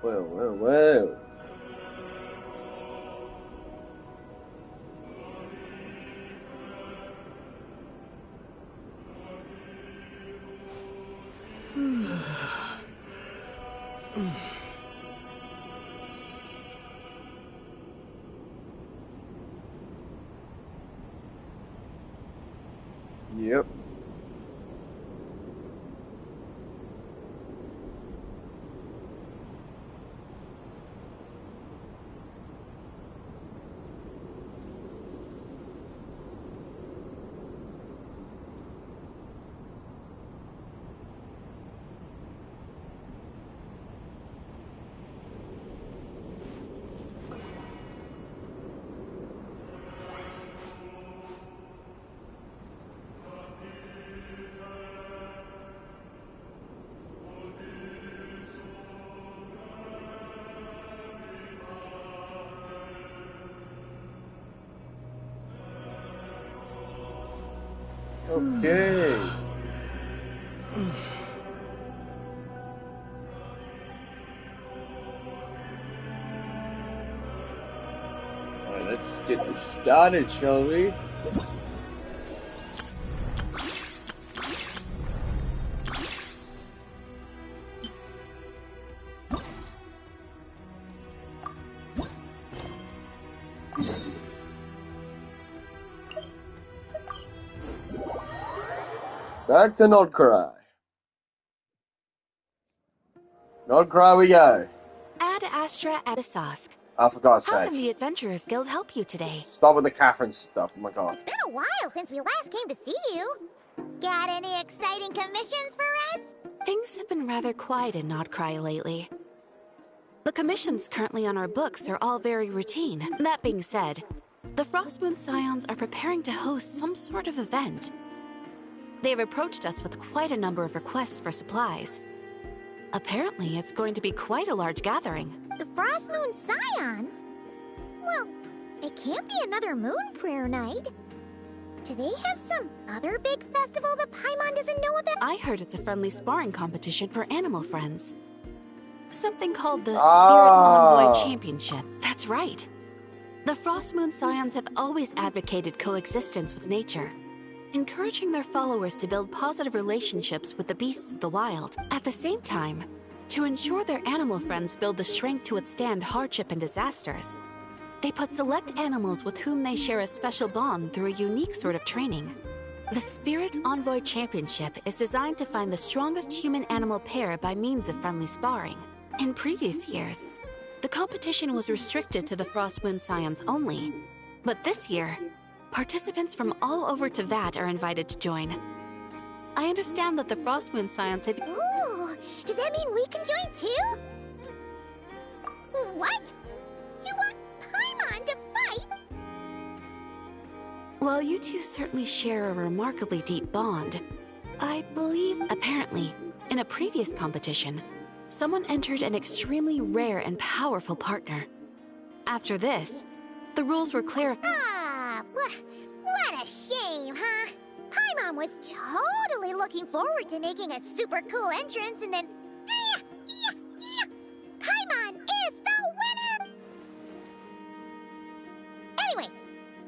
Well. Yep. Okay. Alright, let's get this started, shall we? Back to Nordcry. Nordcry we go. Ad Astra Abyssosque. Oh, for God's How sake. can the Adventurers Guild help you today? Stop with the Catherine stuff, oh my god. It's been a while since we last came to see you. Got any exciting commissions for us? Things have been rather quiet in Nordcry lately. The commissions currently on our books are all very routine. That being said, the Frostmoon Scions are preparing to host some sort of event. They've approached us with quite a number of requests for supplies. Apparently, it's going to be quite a large gathering. The Frostmoon Scions? Well, it can't be another Moon Prayer Night. Do they have some other big festival that Paimon doesn't know about? I heard it's a friendly sparring competition for animal friends. Something called the Spirit Envoy Championship. That's right. The Frostmoon Scions have always advocated coexistence with nature, encouraging their followers to build positive relationships with the beasts of the wild. At the same time, to ensure their animal friends build the strength to withstand hardship and disasters, they put select animals with whom they share a special bond through a unique sort of training. The Spirit Envoy Championship is designed to find the strongest human-animal pair by means of friendly sparring. In previous years, the competition was restricted to the Frostmoon Scions only, but this year, participants from all over Teyvat are invited to join. I understand that the Frostmoon Scions have... Ooh, does that mean we can join too? What? You want Paimon to fight? While you two certainly share a remarkably deep bond, I believe, apparently, in a previous competition, someone entered an extremely rare and powerful partner. After this, the rules were clarified. Ah, what a shame, huh? Paimon was totally looking forward to making a super cool entrance, and then... Paimon is the winner! Anyway,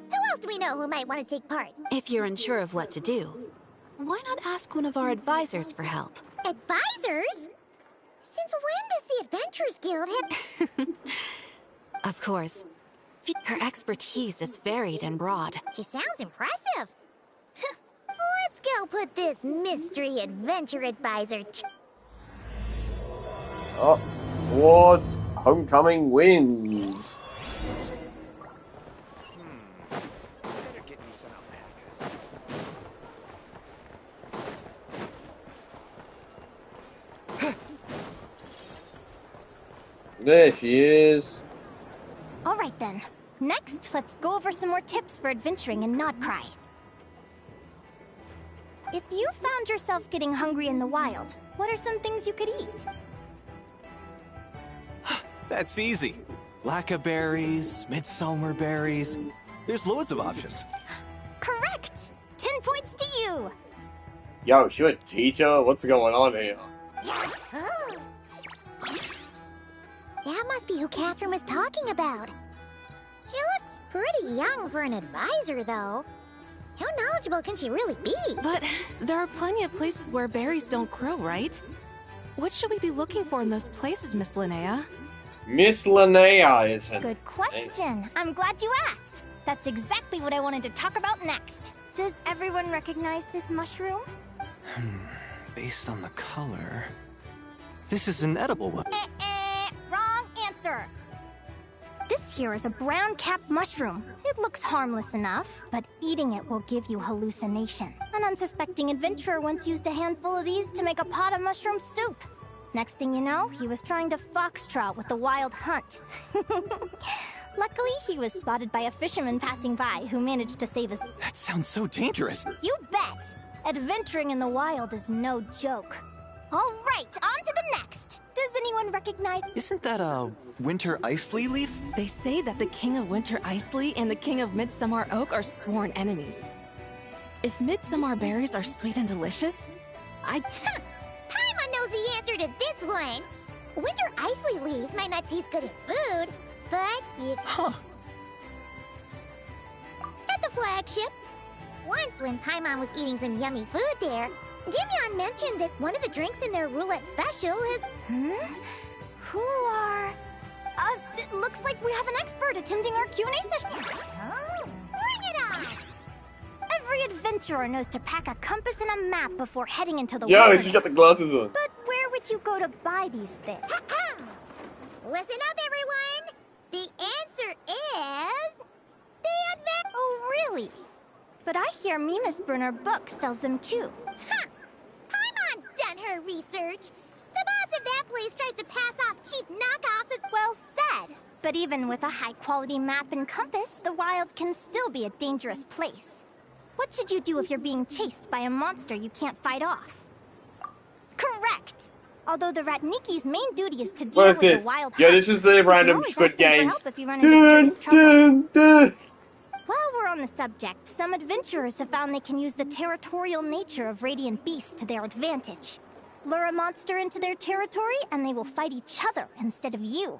who else do we know who might want to take part? If you're unsure of what to do, why not ask one of our advisors for help? Advisors? Since when does the Adventurers Guild have... Of course. Her expertise is varied and broad. She sounds impressive. Let's go put this mystery adventure advisor Oh, towards homecoming wins. Better get me some alpacas. There she is. All right then. Next, let's go over some more tips for adventuring in Nordcry. If you found yourself getting hungry in the wild, what are some things you could eat? That's easy. Lacca berries, midsummer berries. There's loads of options. Correct! 10 points to you! Yo, she a teacher? What's going on here? That must be who Catherine was talking about. She looks pretty young for an advisor, though. How knowledgeable can she really be? But there are plenty of places where berries don't grow, right? What should we be looking for in those places, Miss Linnea? Miss Linnea is her Good question. I'm glad you asked. That's exactly what I wanted to talk about next. Does everyone recognize this mushroom? Based on the color... This is an edible one. Wrong answer. This here is a brown-capped mushroom. It looks harmless enough, but eating it will give you hallucination. An unsuspecting adventurer once used a handful of these to make a pot of mushroom soup. Next thing you know, he was trying to foxtrot with the wild hunt. Luckily, he was spotted by a fisherman passing by who managed to save his... That sounds so dangerous. You bet! Adventuring in the wild is no joke. All right, on to the next. Does anyone recognize... Isn't that a winter ice-lee leaf? They say that the King of Winter Isley and the King of Midsummer Oak are sworn enemies. If Midsummer berries are sweet and delicious, Paimon knows the answer to this one. Winter isley leaves might not taste good in food, but you... Huh. At the flagship. Once when Paimon was eating some yummy food there, Dimyon mentioned that one of the drinks in their roulette special is... Who are... it looks like we have an expert attending our Q&A session. Oh, bring it on! Every adventurer knows to pack a compass and a map before heading into the Yo, wilderness. she got the glasses on. But where would you go to buy these things? Listen up, everyone! The answer is... Oh, really? But I hear Mimas Brunner Books sells them too. Paimon's done her research. The boss of that place tries to pass off cheap knockoffs as... Well said. But even with a high-quality map and compass, the wild can still be a dangerous place. What should you do if you're being chased by a monster you can't fight off? Correct! Although the Ratniki's main duty is to deal What is with this? the wild Yo, hunt, this is the you can random always Squid ask them for Games. help if you run into serious trouble. Dun, dun. While we're on the subject, some adventurers have found they can use the territorial nature of radiant beasts to their advantage. Lure a monster into their territory, and they will fight each other instead of you.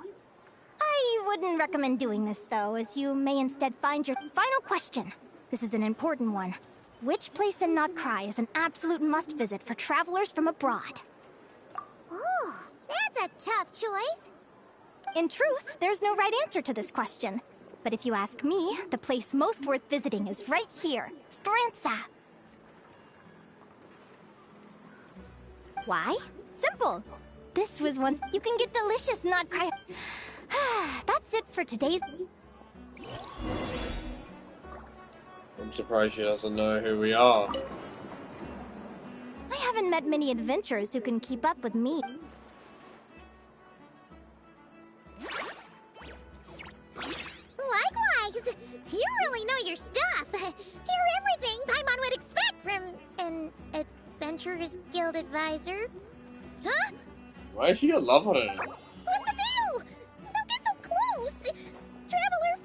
I wouldn't recommend doing this, though, as you may instead find your final question. This is an important one. Which place in Notcry is an absolute must-visit for travelers from abroad? Oh, that's a tough choice. In truth, there's no right answer to this question. But if you ask me, the place most worth visiting is right here, Speranza. Why? Simple. This was once... You can get delicious Notcry... That's it for today's... I'm surprised she doesn't know who we are. I haven't met many adventurers who can keep up with me. Likewise! You really know your stuff. You're everything Paimon would expect from an Adventurers Guild advisor. Huh? Why is she a love on her? What's the deal? Don't get so close! Traveler!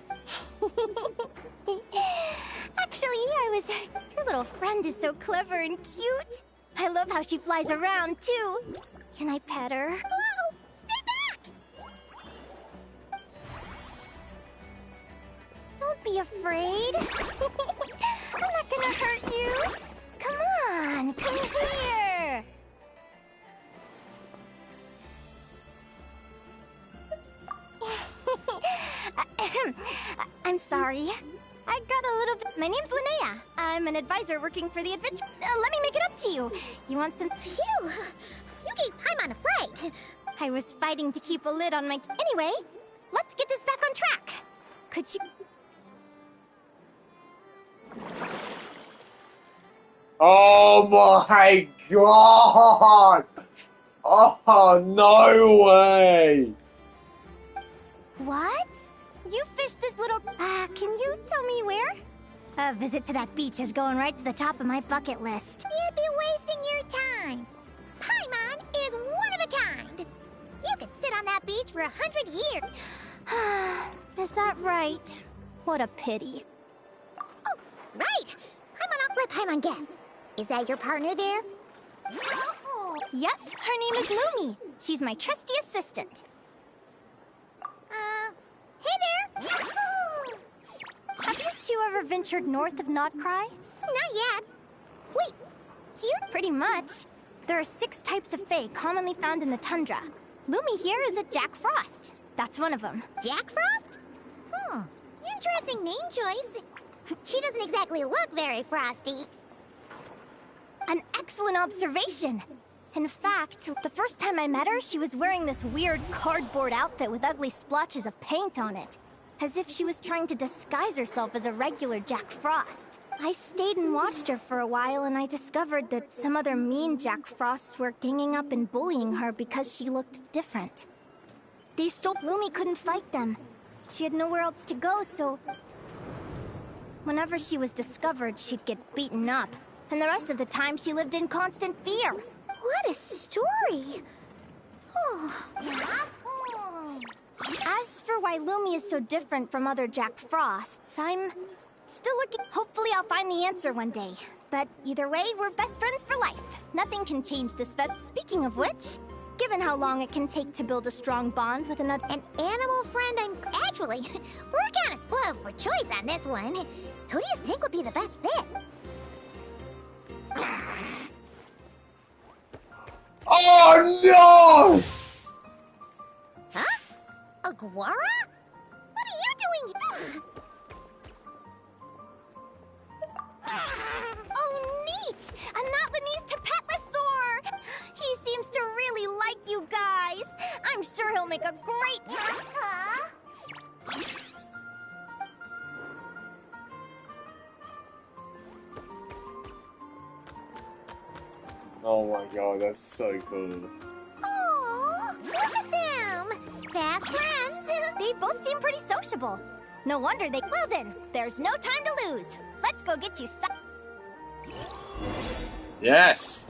Actually, Your little friend is so clever and cute. I love how she flies around, too. Can I pet her? Whoa! Stay back! Don't be afraid. I'm not gonna hurt you. Come on, come here. I'm sorry. I got a little bit... My name's Linnea. I'm an advisor working for the adventure... let me make it up to you. You want some... Phew! You gave Paimon a fright. I was fighting to keep a lid on my... Anyway, let's get this back on track. Could you... Oh my god! Oh, no way! What? You fished this little... can you tell me where? A visit to that beach is going right to the top of my bucket list. You'd be wasting your time. Paimon is one of a kind. You could sit on that beach for 100 years. Is that right? What a pity. Oh, right. Let Paimon guess. Is that your partner there? Oh. Yep, her name is Lumi. She's my trusty assistant. you ever ventured north of Notcry? Not yet. Wait, do you? Pretty much. There are 6 types of Fae commonly found in the tundra. Lumi here is a Jack Frost. That's one of them. Jack Frost? Interesting name choice. She doesn't exactly look very frosty. An excellent observation. In fact, the first time I met her, she was wearing this weird cardboard outfit with ugly splotches of paint on it. As if she was trying to disguise herself as a regular Jack Frost. I stayed and watched her for a while, and I discovered that some other mean Jack Frosts were ganging up and bullying her because she looked different. They stole Lumi couldn't fight them. She had nowhere else to go, so... Whenever she was discovered, she'd get beaten up. And the rest of the time, she lived in constant fear. What a story. As for why Lumi is so different from other Jack Frosts, I'm still looking. Hopefully I'll find the answer one day. But either way, we're best friends for life. Nothing can change this, but speaking of which, given how long it can take to build a strong bond with another... An animal friend, Actually, we're kind of spoiled for choice on this one. Who do you think would be the best fit? Oh no! Huh? Aguara? What are you doing? Oh, neat! A Notlanese Tapetlosaur! He seems to really like you guys. I'm sure he'll make a great... Huh? Oh my god, that's so cool. Oh, look at them! Fast friends! They both seem pretty sociable. No wonder they... Well then, there's no time to lose. Let's go get you some... Yes!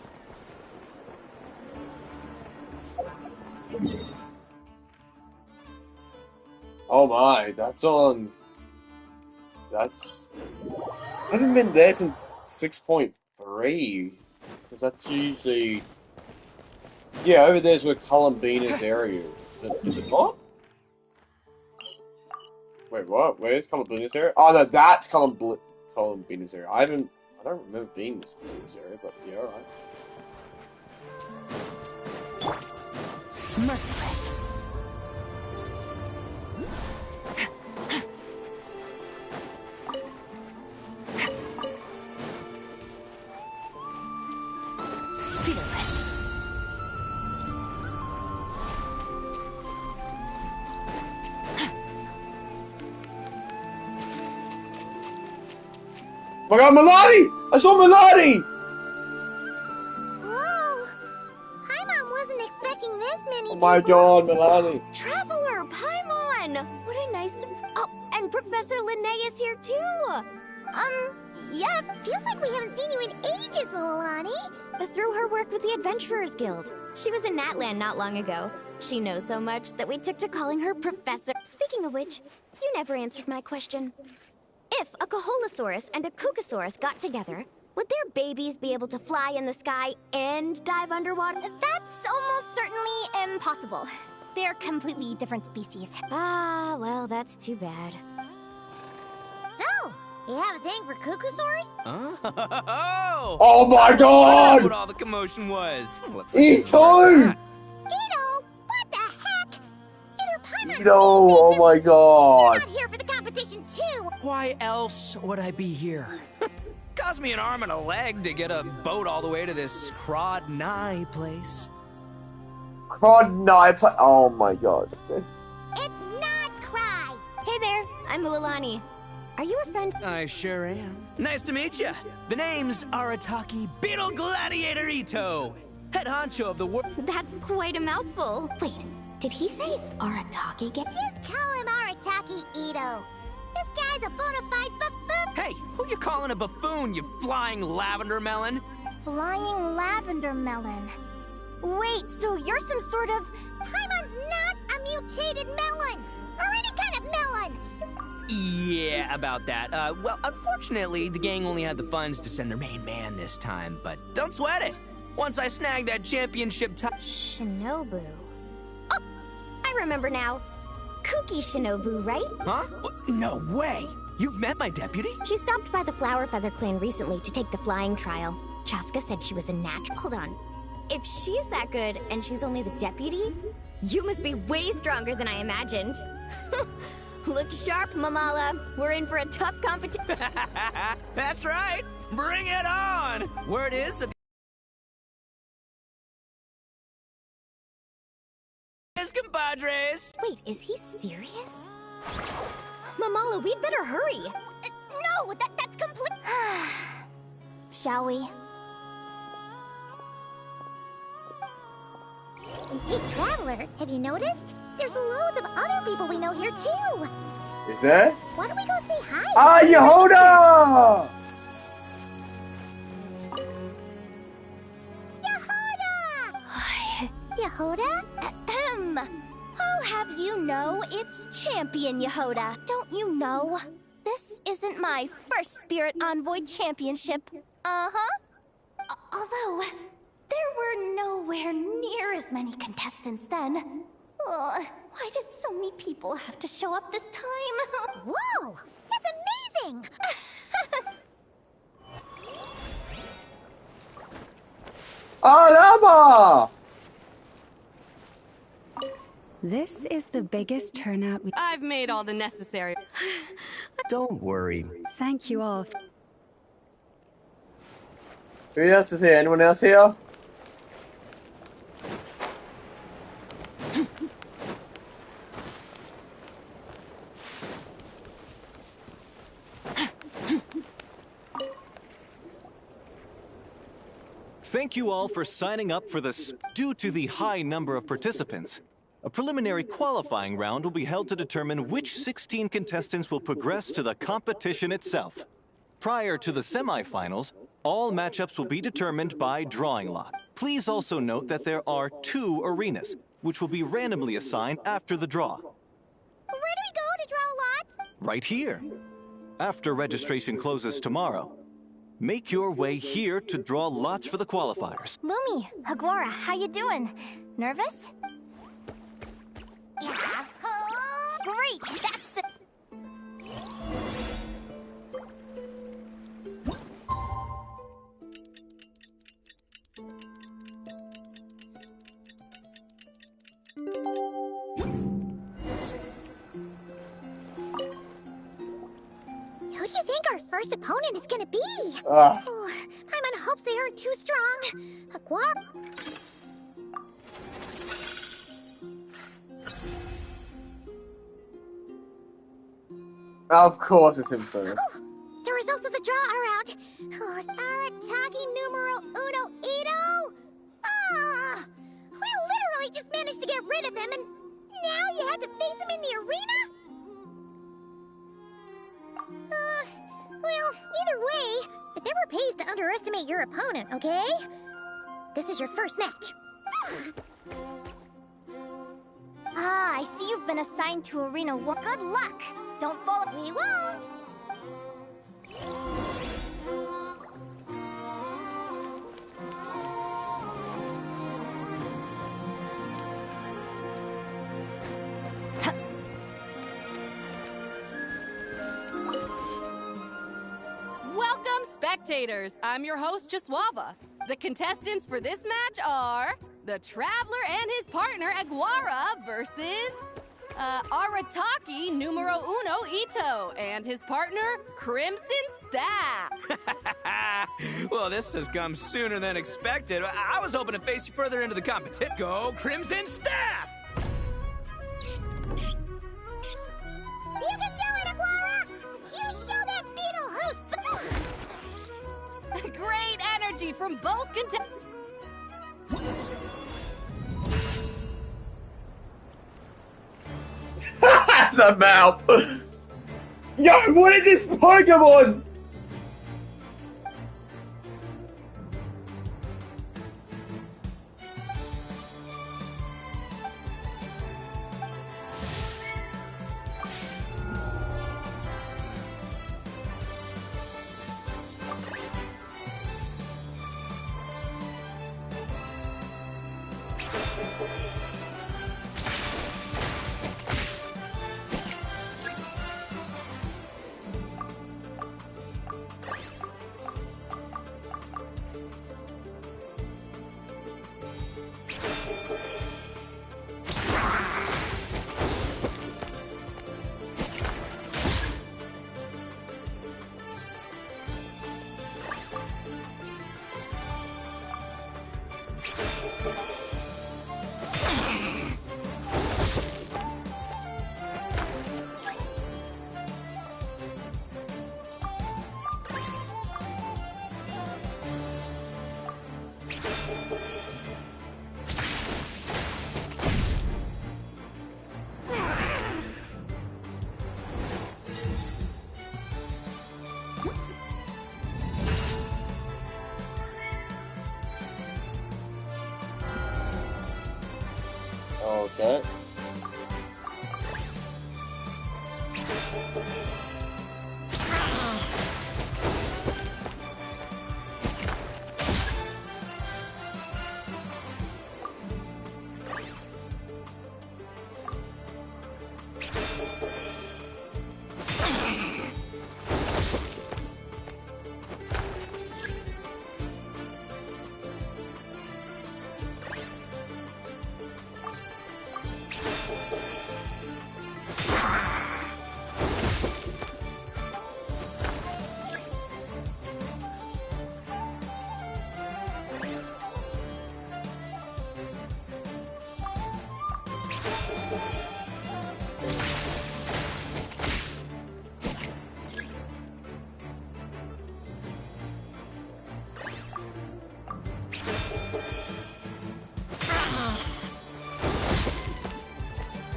Oh my, that's on... That's... I haven't been there since 6.3. Because that's usually... Yeah, over there's where Columbina's area is. Is it not? Wait, what? Where's Columbina's area? Oh no, that's Columbina's area. I don't remember being this area, but yeah, alright. Merciless. Fearless. Oh my god, Milani! I saw Milani! Whoa! Paimon wasn't expecting this many Oh my god, Milani! Traveler, Paimon! What a nice... Oh, and Professor Linnea is here too! Yeah, feels like we haven't seen you in ages, Moalani. Through her work with the Adventurers Guild. She was in Natland not long ago. She knows so much that we took to calling her Professor. Speaking of which, you never answered my question. If a Caholosaurus and a Kookasaurus got together, would their babies be able to fly in the sky and dive underwater? That's almost certainly impossible. They're completely different species. Ah, well, that's too bad. So, you have a thing for Kookasaurs? Oh! Oh my What god! all the commotion was. Looks Me like too! Ito, what the heck? Either Paimon Ito, oh my you're god! not here for the competition too. Why else would I be here? Cost me an arm and a leg to get a boat all the way to this Crod Nye place. Crod knife. Oh my god. It's not Cry. Hey there, I'm Mualani. Are you a friend? I sure am. Nice to meet you. The name's Arataki Beetle Gladiator Ito, head honcho of the world. That's quite a mouthful. Wait, did he say Arataki get... Just call him Arataki Ito. This guy's a bona fide buffoon. Hey, who you calling a buffoon, you flying lavender melon? Flying lavender melon. Wait, so you're some sort of... Paimon's not a mutated melon, or any kind of melon. Yeah, about that. Well, unfortunately, the gang only had the funds to send their main man this time, but don't sweat it. Once I snag that championship Shinobu. Oh, I remember now. Kooky Shinobu, right? Huh? No way! You've met my deputy? She stopped by the Flower Feather clan recently to take the flying trial. Chaska said she was a natural. Hold on. If she's that good and she's only the deputy, you must be way stronger than I imagined. Look sharp, Mamala. We're in for a tough competition. That's right. Bring it on. Word is that compadres. Wait, is he serious? Mamala, we'd better hurry. No, that's complete. Shall we? Hey, Traveler, have you noticed? There's loads of other people we know here, too. Is there? Why don't we go say hi? Ah, Yehoda! Yehoda? Ahem. I'll have you know it's Champion Yehoda. Don't you know? This isn't my first Spirit Envoy Championship. Uh-huh. Although, there were nowhere near as many contestants then. Oh, why did so many people have to show up this time? Whoa! That's amazing! Ah, Lama! This is the biggest turnout I've made all the necessary. Don't worry. Thank you all. Who else is here? Anyone else here? Thank you all for signing up for this. Due to the high number of participants, a preliminary qualifying round will be held to determine which 16 contestants will progress to the competition itself. Prior to the semifinals, all matchups will be determined by drawing lot. Please also note that there are 2 arenas, which will be randomly assigned after the draw. Where do we go to draw lots? Right here. After registration closes tomorrow, make your way here to draw lots for the qualifiers. Lumi, Hagwara, how you doing? Nervous? Yeah. Great, that's the... Who do you think our first opponent is gonna be? Ah. Oh, I'm in hopes they aren't too strong. Aquar. Of course it's him first. The results of the draw are out. Oh, is Arataki numero uno Ito? Ah, we literally just managed to get rid of him, and now you had to face him in the arena? Well, either way, it never pays to underestimate your opponent, okay? This is your first match. Ah, I see you've been assigned to Arena 1. Good luck! Don't fall... We won't. Welcome, spectators. I'm your host, Jaswava. The contestants for this match are the Traveler and his partner, Aguara, versus Arataki numero uno Ito and his partner, Crimson Staff. Well, this has come sooner than expected. I was hoping to face you further into the competition. Go Crimson Staff! You can do it, Aguara! You show that beetle who's... Great energy from both contestants. The mouth! Yo, what is this Pokemon? Okay.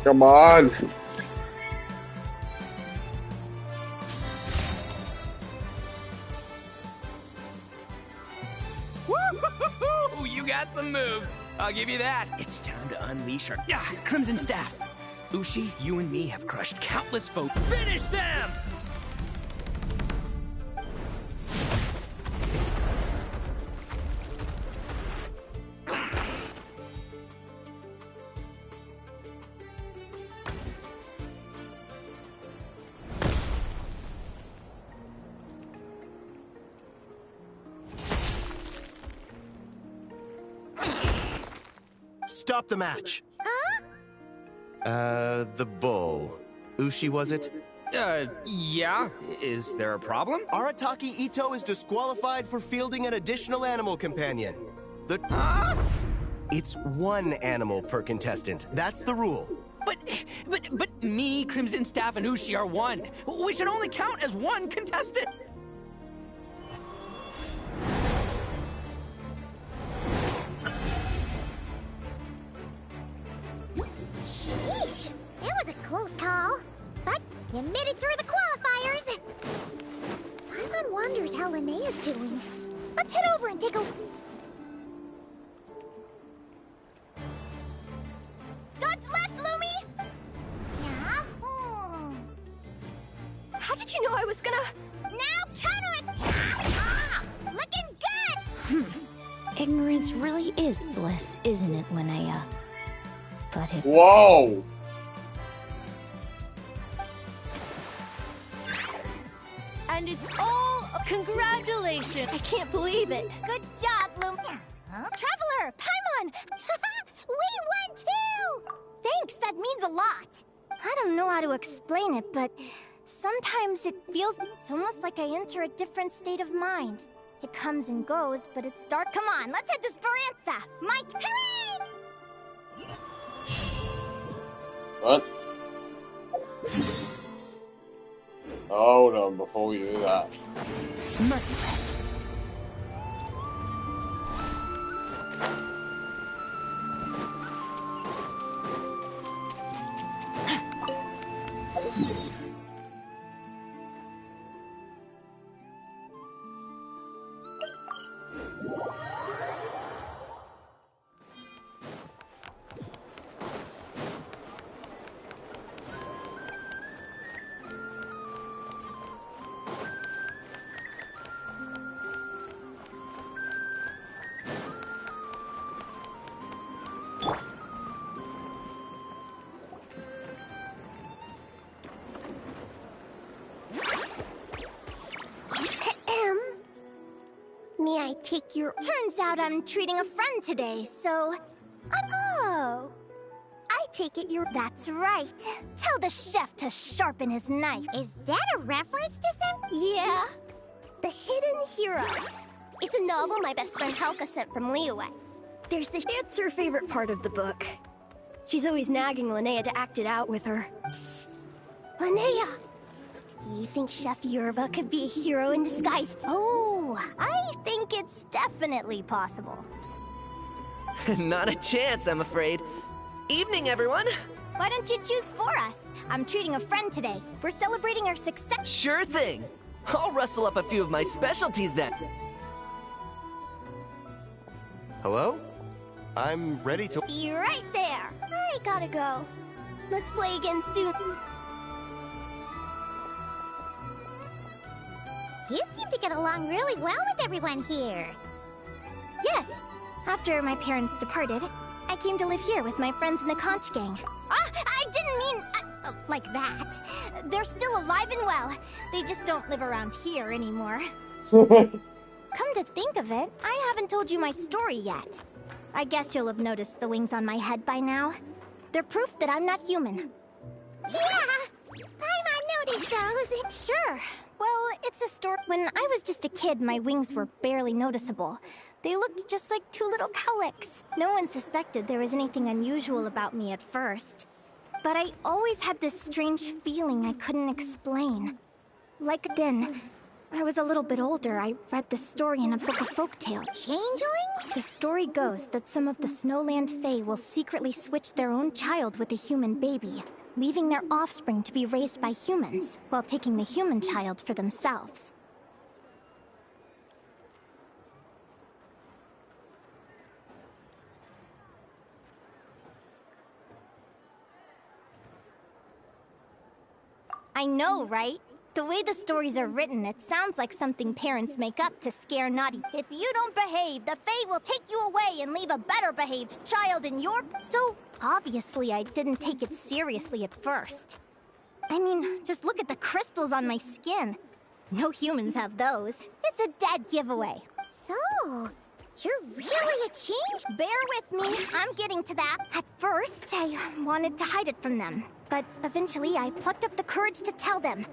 Come on. Woo-hoo-hoo-hoo! You got some moves. I'll give you that. It's time to unleash our Crimson Staff. Ushi, you and me have crushed countless foes. Finish them! Stop the match. Huh? The bull. Ushi, was it? Yeah. Is there a problem? Arataki Ito is disqualified for fielding an additional animal companion. It's one animal per contestant. That's the rule. But me, Crimson Staff, and Ushi are one. We should only count as one contestant. Sheesh, that was a close call. But you made it through the qualifiers. Paimon wonders how Linnea's doing. Let's head over and take a... Dodge left, Lumi! Yeah? How did you know I was gonna... Now counter it! Ah, looking good! Ignorance really is bliss, isn't it, Linnea? But it... Whoa! And it's all congratulations. I can't believe it. Good job, Lumi. Traveler! Paimon! We won too! Thanks, that means a lot. I don't know how to explain it, but sometimes it feels it's almost like I enter a different state of mind. It comes and goes, but it starts. Come on, let's head to Speranza! My hooray! What? Hold on before we do that. merciless. May I take your... Turns out I'm treating a friend today, so... Oh. I take it you're... That's right. Tell the chef to sharpen his knife. Is that a reference to something? Yeah. The Hidden Hero. It's a novel my best friend Helka sent from Liyue. There's this... It's her favorite part of the book. She's always nagging Linnea to act it out with her. Psst. Linnea! You think Chef Yerba could be a hero in disguise? Oh, I think it's definitely possible. Not a chance, I'm afraid. Evening, everyone! Why don't you choose for us? I'm treating a friend today. We're celebrating our success. Sure thing. I'll rustle up a few of my specialties then. Hello? I'm ready to... You're right there. I gotta go. Let's play again soon. You seem to get along really well with everyone here. Yes. After my parents departed, I came to live here with my friends in the conch gang. I didn't mean like that. They're still alive and well. They just don't live around here anymore. Come to think of it, I haven't told you my story yet. I guess you'll have noticed the wings on my head by now. They're proof that I'm not human. Yeah! I noticed those. Sure. Well, it's a story. When I was just a kid, my wings were barely noticeable. They looked just like two little cowlicks. No one suspected there was anything unusual about me at first. But I always had this strange feeling I couldn't explain. Like then, I was a little bit older, I read this story in a book of folktales. Changelings? The story goes that some of the Snowland Fae will secretly switch their own child with a human baby, leaving their offspring to be raised by humans, while taking the human child for themselves. I know, right? The way the stories are written, it sounds like something parents make up to scare naughty. If you don't behave, the Fae will take you away and leave a better behaved child in your... So, obviously I didn't take it seriously at first. I mean, just look at the crystals on my skin. No humans have those. It's a dead giveaway. So, you're really a change? Bear with me, I'm getting to that. At first, I wanted to hide it from them. But eventually, I plucked up the courage to tell them.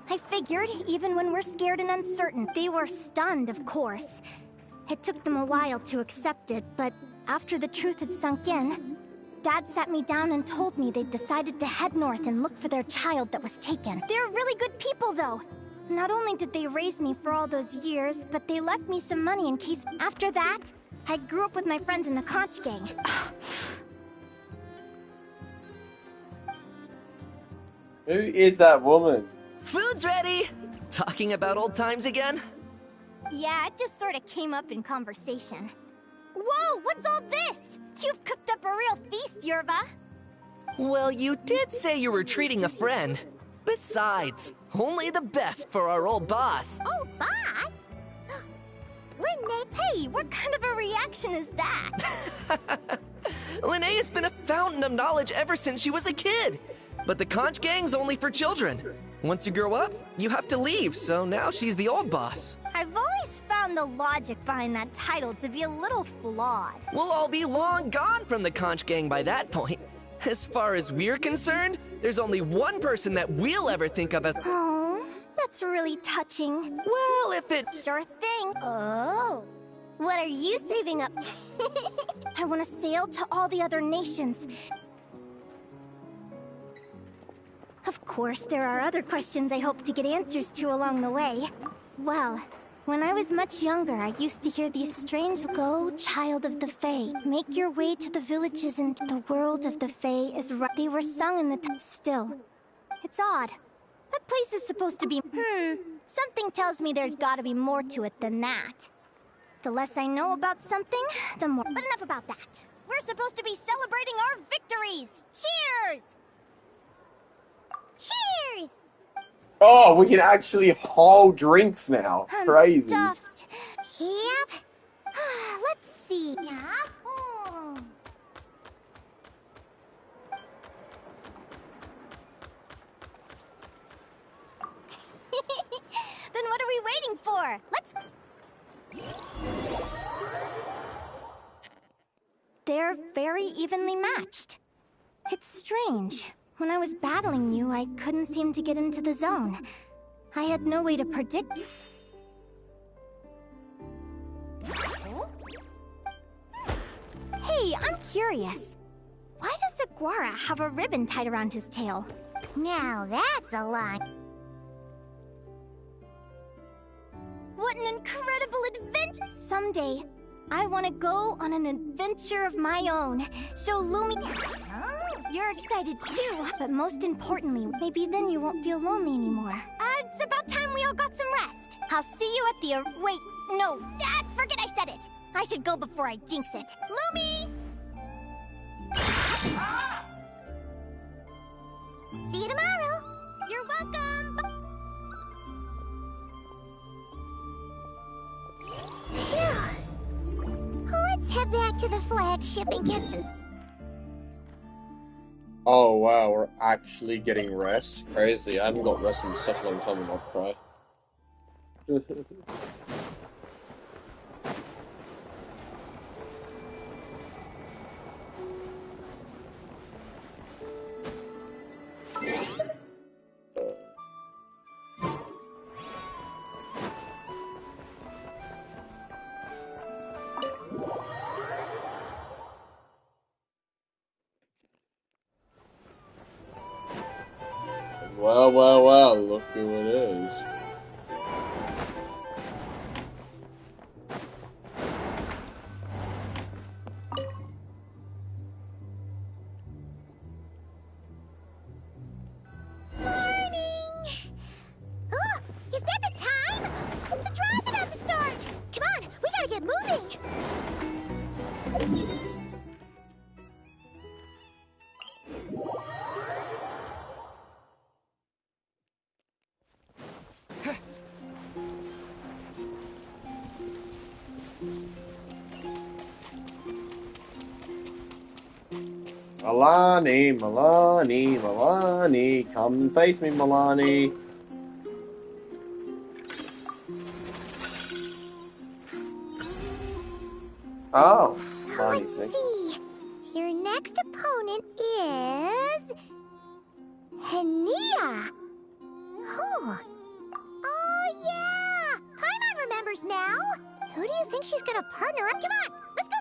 I figured, even when we're scared and uncertain, they were stunned, of course. It took them a while to accept it, but after the truth had sunk in, Dad sat me down and told me they'd decided to head north and look for their child that was taken. They're really good people, though. Not only did they raise me for all those years, but they left me some money in case... After that, I grew up with my friends in the conch gang. Who is that woman? Food's ready! Talking about old times again? Yeah, it just sort of came up in conversation. Whoa, what's all this? You've cooked up a real feast, Yerva. Well, you did say you were treating a friend. Besides, only the best for our old boss. Old boss? Linnea. Hey, what kind of a reaction is that? Linnea's been a fountain of knowledge ever since she was a kid. But the conch gang's only for children. Once you grow up, you have to leave, so now she's the old boss. I've always found the logic behind that title to be a little flawed. We'll all be long gone from the conch gang by that point. As far as we're concerned, there's only one person that we'll ever think of as... Oh, that's really touching. Well, if it... Sure thing. Oh. What are you saving up? I want to sail to all the other nations. Of course, there are other questions I hope to get answers to along the way. Well, when I was much younger, I used to hear these strange "Go, child of the Fae, make your way to the villages and the world of the Fae is right." They were sung in the still. It's odd. That place is supposed to be... Something tells me there's gotta be more to it than that. The less I know about something, the more... But enough about that. We're supposed to be celebrating our victories! Cheers! Cheers! Oh, we can actually haul drinks now. I'm Crazy. stuffed. Yep. Let's see. Yahoo! Then what are we waiting for? Let's... They're very evenly matched. It's strange. When I was battling you, I couldn't seem to get into the zone. I had no way to predict... Hey, I'm curious. Why does Aguara have a ribbon tied around his tail? Now that's a lot. What an incredible adventure! Someday, I want to go on an adventure of my own. Show Lumi... Oh, you're excited too. But most importantly, maybe then you won't feel lonely anymore. It's about time we all got some rest. I'll see you at the... Wait, no. Forget I said it. I should go before I jinx it. Lumi! See you tomorrow. You're welcome. Phew. Let's head back to the flagship and get some. Oh wow, we're actually getting rest? Crazy, I haven't got rest in such a long time, I'm not cry. Well, look who it is. Morning! Oh, is that the time? The draw's about to start! Come on, we gotta get moving! Milani, come and face me, Milani. Oh, Let's see. Your next opponent is... Linnea. Oh, yeah! Paimon remembers now. Who do you think she's gonna partner up? Come on, let's go.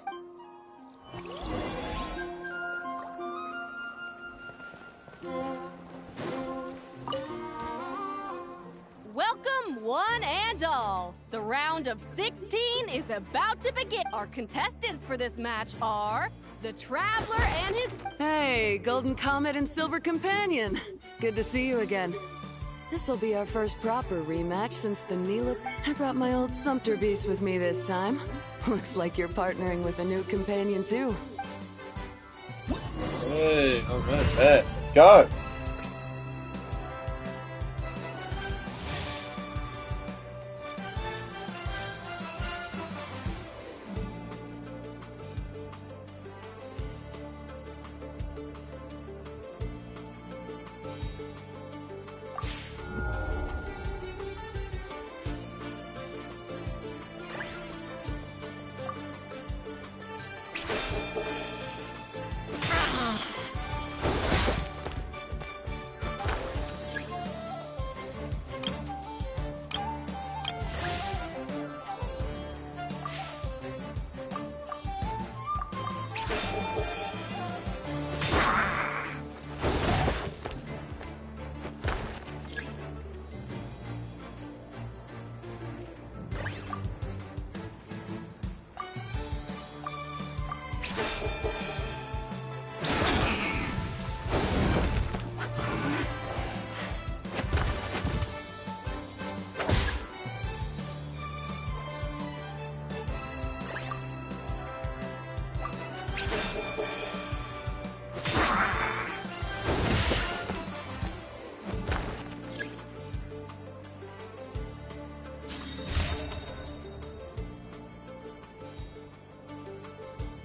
Welcome, one and all. The round of 16 is about to begin. Our contestants for this match are the Traveler and his... Hey, Golden Comet and Silver Companion. Good to see you again. This'll be our first proper rematch since the Neela... I brought my old Sumpter Beast with me this time. Looks like you're partnering with a new companion, too. Hey, alright, bet. Let's go.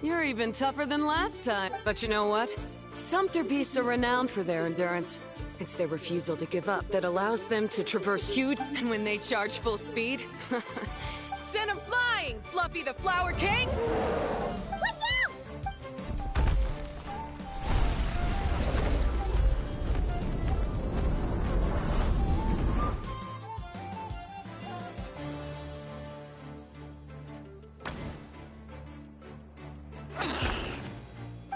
You're even tougher than last time. But you know what? Sumpter Beasts are renowned for their endurance. It's their refusal to give up that allows them to traverse huge... And when they charge full speed... Send them flying, Fluffy the Flower King! Watch out!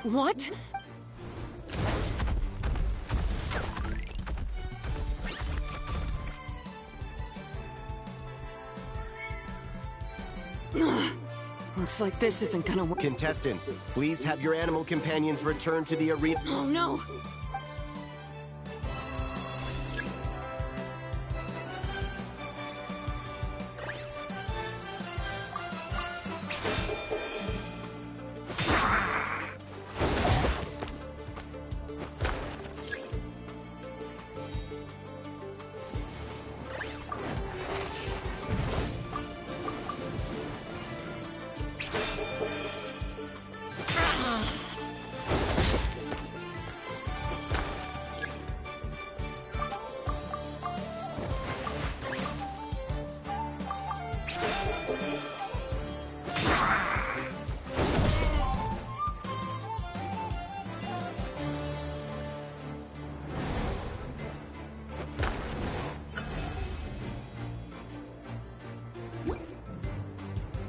What? Looks like this isn't gonna work. Contestants, please have your animal companions return to the arena. Oh no!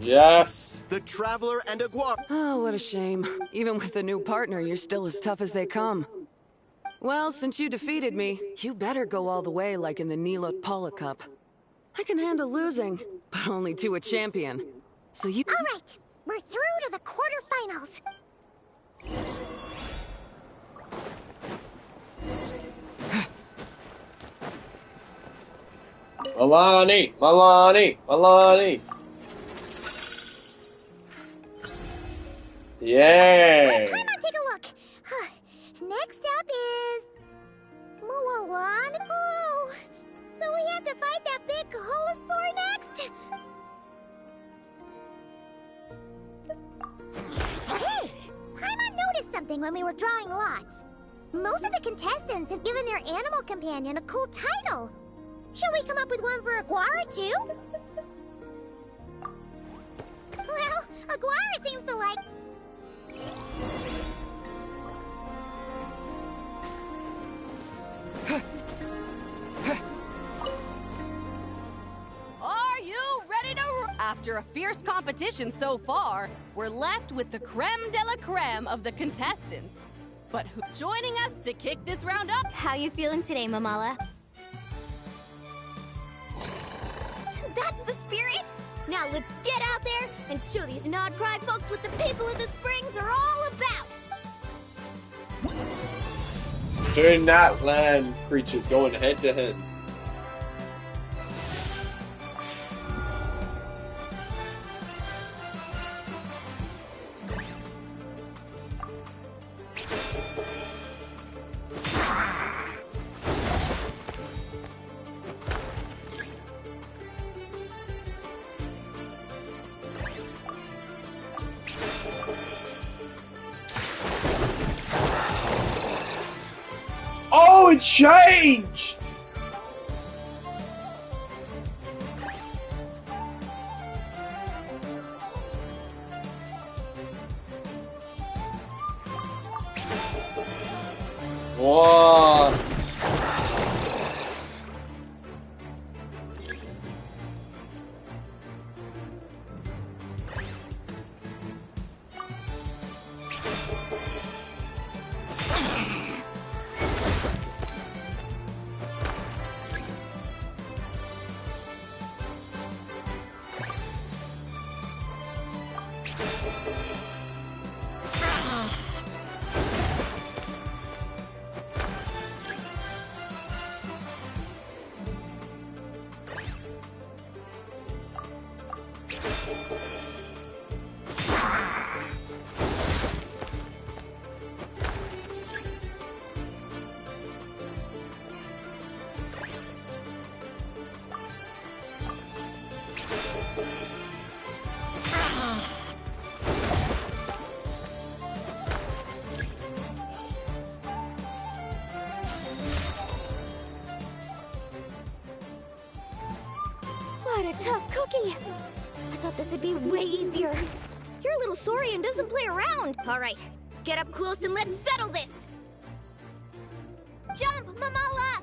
Yes. The Traveler and Aguara. Oh, what a shame. Even with the new partner, you're still as tough as they come. Well, since you defeated me, you better go all the way like in the Nila Paula Cup. I can handle losing, but only to a champion. So you— All right, we're through to the quarterfinals. Milani. Yeah. Come on, take a look. Next up is Mulan. Oh, so we have to fight that big Holosaur next? Hey, Paimon noticed something when we were drawing lots. Most of the contestants have given their animal companion a cool title. Shall we come up with one for Aguara, too? Well, Aguara seems to like... Are you ready to... After a fierce competition so far, we're left with the creme de la creme of the contestants. But who's joining us to kick this round up? How you feeling today, Mamala? That's the spirit! Now let's get out there and show these Nodcry folks what the people of the Springs are all about! Two Natland creatures going head to head. Oh, it changed! What? What a tough cookie! I thought this would be way easier. Your little Saurian doesn't play around! Alright, get up close and let's settle this! Jump, Mamala!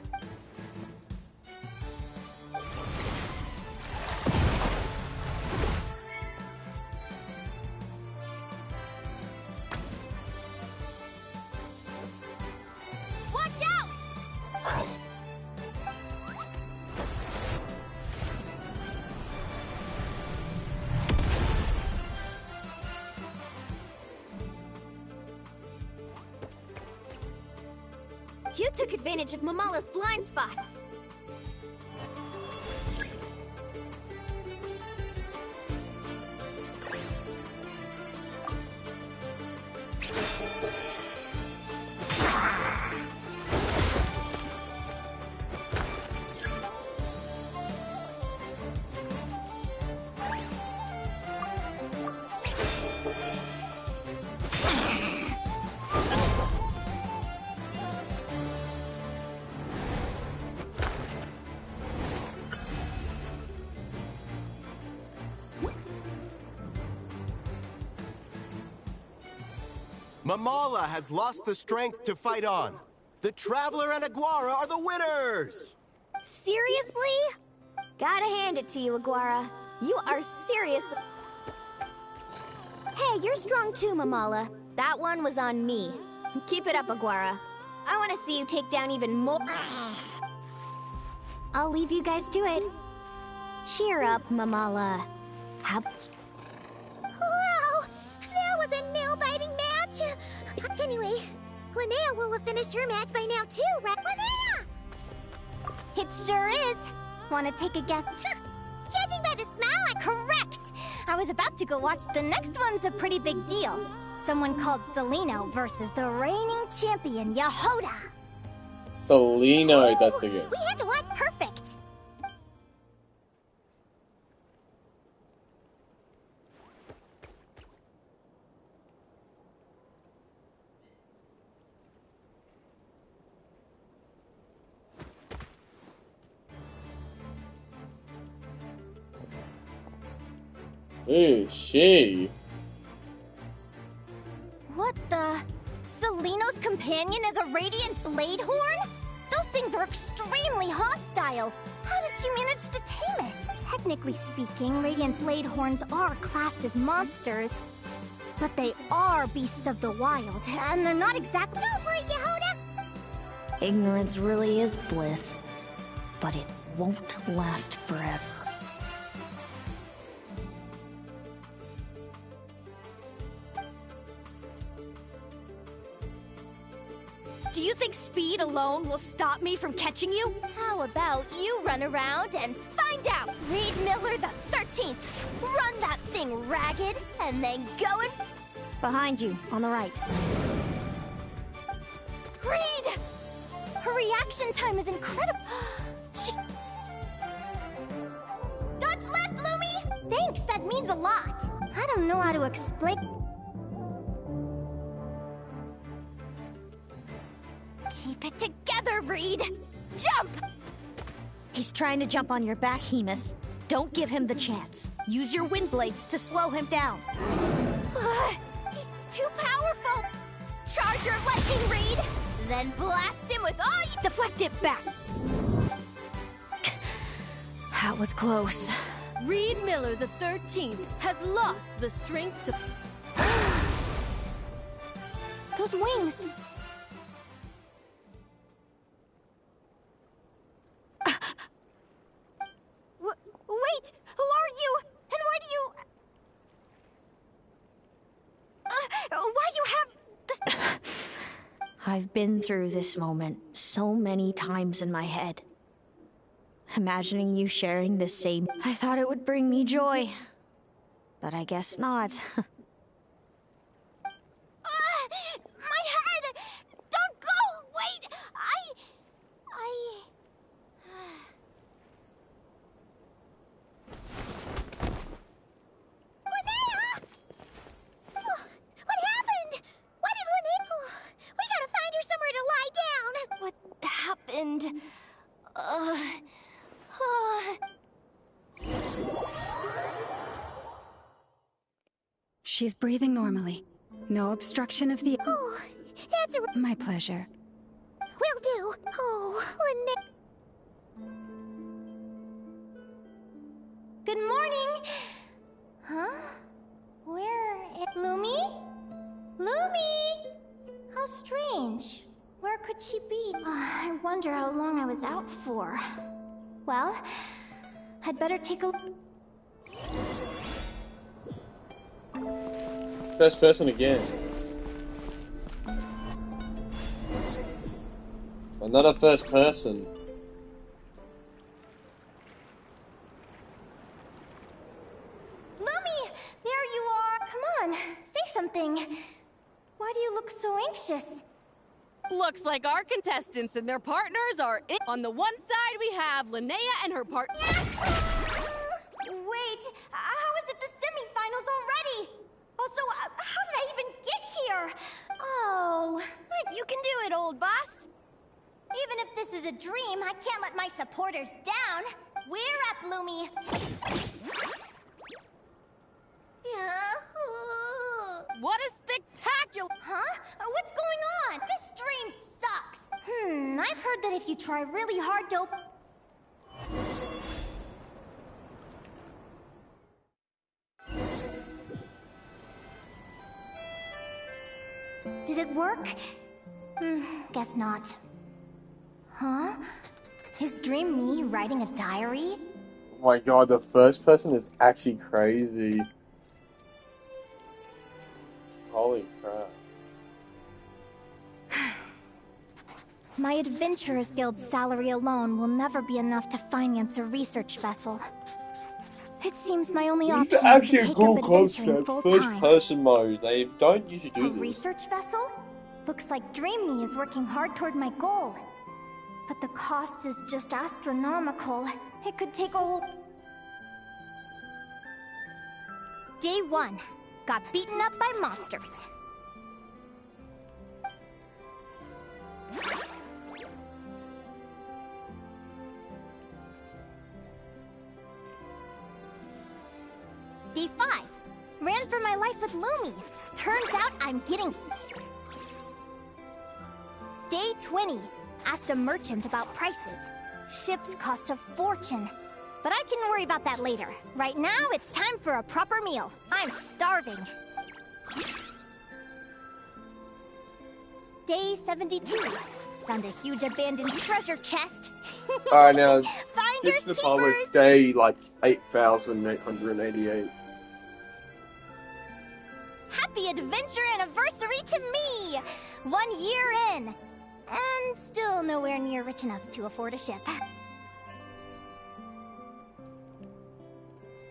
Watch out! You took advantage of Mamala's blind spot. Mamala has lost the strength to fight on. The Traveler and Aguara are the winners! Seriously? Gotta hand it to you, Aguara. You are serious. Hey, you're strong too, Mamala. That one was on me. Keep it up, Aguara. I want to see you take down even more. I'll leave you guys to it. Cheer up, Mamala. Wow, that was a nail-biting match. Anyway, Linnea will have finished her match by now too, right? Linnea! It sure is. Want to take a guess? Judging by the smile, Correct! I was about to go watch. The next one's a pretty big deal. Someone called Celino versus the reigning champion, Yehoda. Celino, that's the game. We had to watch perfect. Who's she? What the? Celino's companion is a radiant blade horn? Those things are extremely hostile. How did you manage to tame it? Technically speaking, radiant blade horns are classed as monsters. But they are beasts of the wild, and they're not exactly over it, Yehoda! Ignorance really is bliss, but it won't last forever. Do you think speed alone will stop me from catching you? How about you run around and find out? Reed Miller the 13th. Run that thing ragged, and then go and... Behind you, on the right. Reed! Her reaction time is incredible. She... Dodge left, Lumi! Thanks, that means a lot. I don't know how to explain... Keep it together, Reed! Jump! He's trying to jump on your back, Hemus. Don't give him the chance. Use your wind blades to slow him down. He's too powerful! Charge your lightning, Reed! Then blast him with all you... Deflect it back! That was close. Reed Miller the 13th has lost the strength to... Those wings... Wait! Who are you? And why do you... why you have this... I've been through this moment so many times in my head. Imagining you sharing the same... I thought it would bring me joy. But I guess not. My head! Don't go! Wait! Linnea! What happened? Why did Linnea... We gotta find her somewhere to lie down. What happened? She's breathing normally. No obstruction of the... Oh, that's a... My pleasure. Will do. Oh, Linnea... Good morning! Huh? Where is... Lumi? Lumi! How strange. Where could she be? I wonder how long I was out for. Well, I'd better take a... First person again. Another first person. Lumi! There you are! Come on, say something. Why do you look so anxious? Looks like our contestants and their partners are in. On the one side, we have Linnea and her partner. Wait, how is it the semifinals already? Also, how did I even get here? Oh, You can do it, old boss. even if this is a dream, I can't let my supporters down. We're up, Lumi. What a spectacular... Huh? What's going on? This dream sucks. I've heard that if you try really hard to... it work? Guess not. Huh? Is Dream me writing a diary? Oh my god, the first person is actually crazy. Holy crap. My Adventurers Guild salary alone will never be enough to finance a research vessel. It seems my only This is option is actually to a take cool up adventuring concept. full First time. person mode. They don't usually do A this. research vessel? Looks like Dream Me is working hard toward my goal. But the cost is just astronomical. It could take a whole... Day 1. Got beaten up by monsters. Day 5. Ran for my life with Lumi. Turns out I'm getting... Day 20. Asked a merchant about prices. Ships cost a fortune. But I can worry about that later. Right now, it's time for a proper meal. I'm starving. Day 72. Found a huge abandoned treasure chest. Alright, now, Finders this is the part where keepers! it's day, like, 8,888. Happy adventure anniversary to me! 1 year in. And still nowhere near rich enough to afford a ship.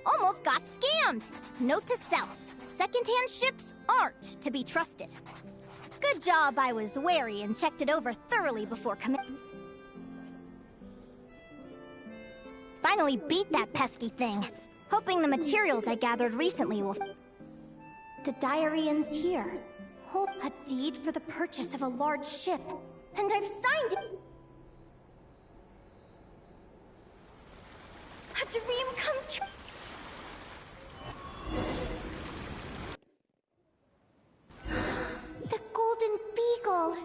Almost got scammed! Note to self, secondhand ships aren't to be trusted. Good job I was wary and checked it over thoroughly before committing. Finally beat that pesky thing. Hoping the materials I gathered recently will... The diary ends here. Hold a deed for the purchase of a large ship. And I've signed it! A dream come true! The Golden Beagle!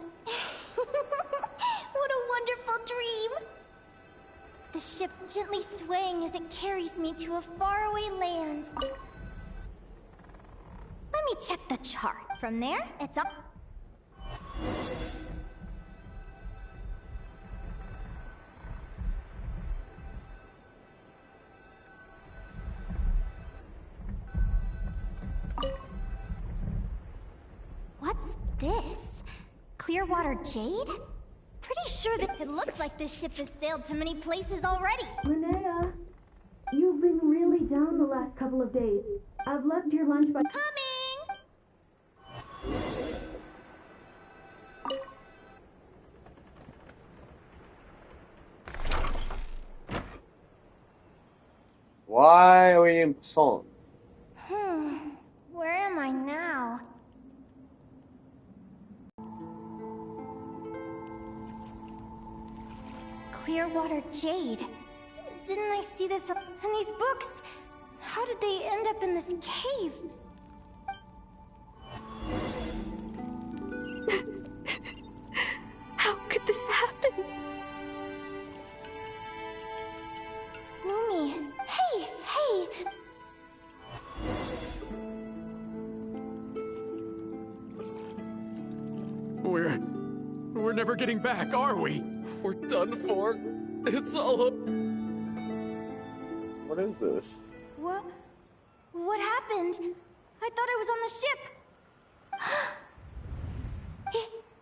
What a wonderful dream! The ship gently swaying as it carries me to a faraway land. Let me check the chart. From there, it's up. What's this? Clearwater Jade? Pretty sure that it looks like this ship has sailed to many places already. Linnea, you've been really down the last couple of days. I've left your lunch by... Coming! Why are we in Person? Where am I now? Clearwater Jade. Didn't I see this up in these books? How did they end up in this cave? How could this happen? Lumi. Hey, hey! We're never getting back, are we? We're done for. It's all up. What is this? What happened? I thought I was on the ship.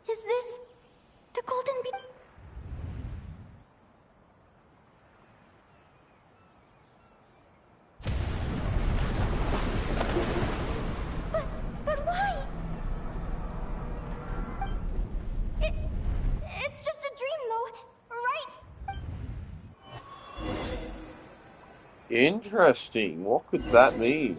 Is this the Golden Beetle? But why? It's just a dream, though, right? Interesting. What could that mean?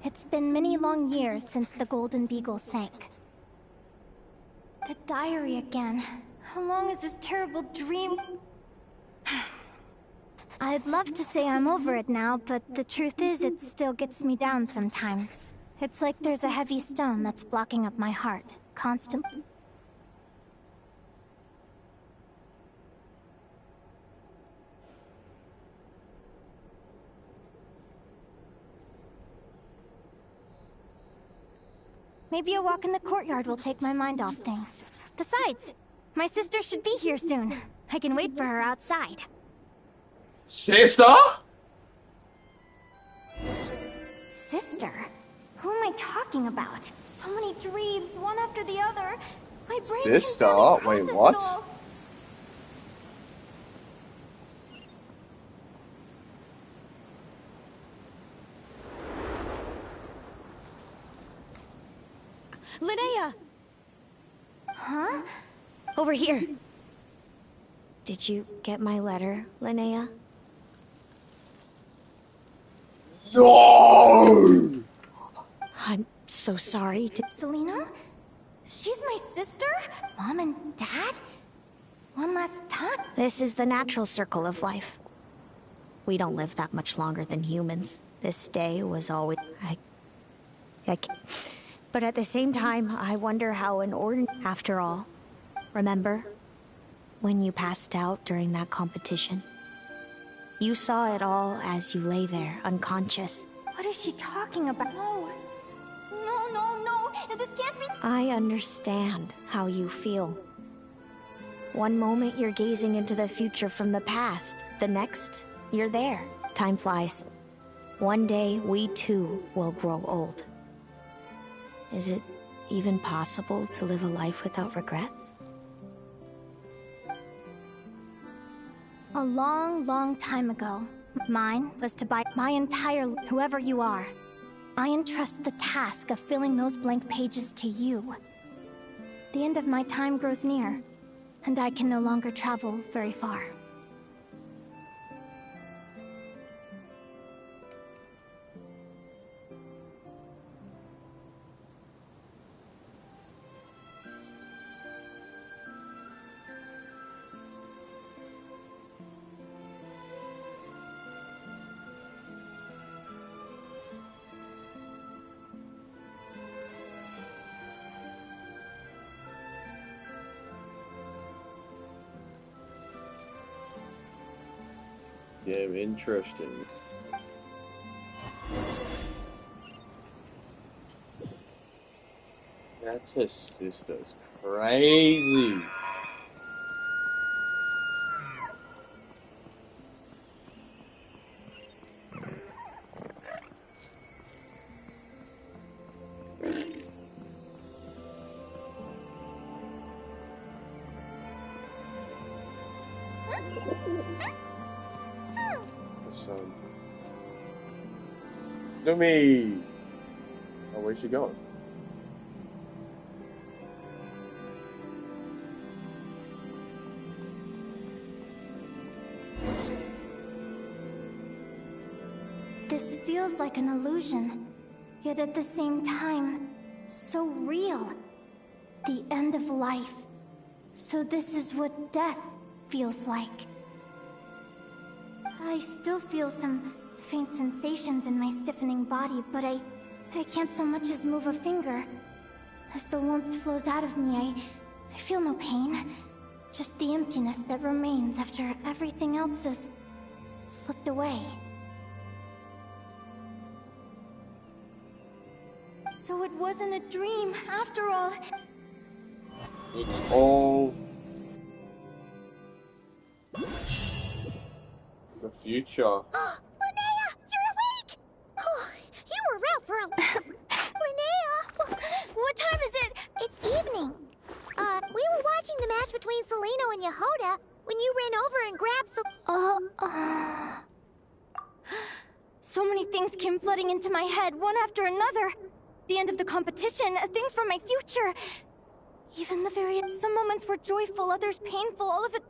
It's been many long years since the Golden Beagle sank. The diary again. How long is this terrible dream? I'd love to say I'm over it now, but the truth is it still gets me down sometimes. It's like there's a heavy stone that's blocking up my heart, constantly. Maybe a walk in the courtyard will take my mind off things. Besides, my sister should be here soon. I can wait for her outside. Sister? Sister? Who am I talking about? So many dreams, one after the other. My brain Sister? can't barely Wait, process what? it all. Linnea! Huh? Over here. Did you get my letter, Linnea? No! I'm so sorry. Selena? She's my sister? Mom and Dad? One last time? This is the natural circle of life. We don't live that much longer than humans. This day was always... But at the same time, I wonder how an After all, remember when you passed out during that competition? You saw it all as you lay there, unconscious. What is she talking about? No. This can't be... I understand how you feel. One moment you're gazing into the future from the past. The next, you're there. Time flies. One day, we too will grow old. Is it even possible to live a life without regrets? A long, long time ago, mine was to buy my entire... Whoever you are, I entrust the task of filling those blank pages to you. The end of my time grows near, and I can no longer travel very far. Yeah, interesting. That's her sister's crazy. Lumi! Oh, where's she going? This feels like an illusion, yet at the same time, so real. The end of life. So this is what death feels like. I still feel some faint sensations in my stiffening body, but I can't so much as move a finger. As the warmth flows out of me, I feel no pain. Just the emptiness that remains after everything else has slipped away. So it wasn't a dream, after all. It's all the future. Linnea, you're awake! Oh, you were out for a... Linnea! What time is it? It's evening. We were watching the match between Celino and Yehoda when you ran over and grabbed So many things came flooding into my head, one after another. The end of the competition, things from my future. Even the very... Some moments were joyful, others painful, all of it...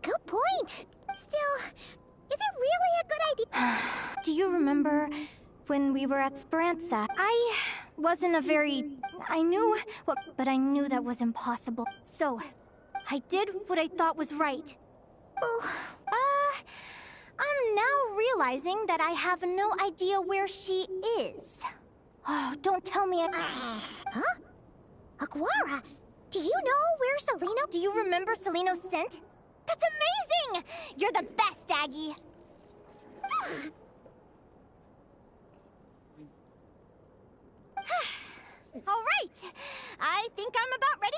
Good point. Still, is it really a good idea? Do you remember when we were at Speranza? I wasn't a very... I knew... Well, but I knew that was impossible. So, I did what I thought was right. I'm now realizing that I have no idea where she is. Oh, don't tell me Huh? Aguara, do you know where Celino... Do you remember Celino's scent? That's amazing! You're the best, Aggie. All right. I think I'm about ready.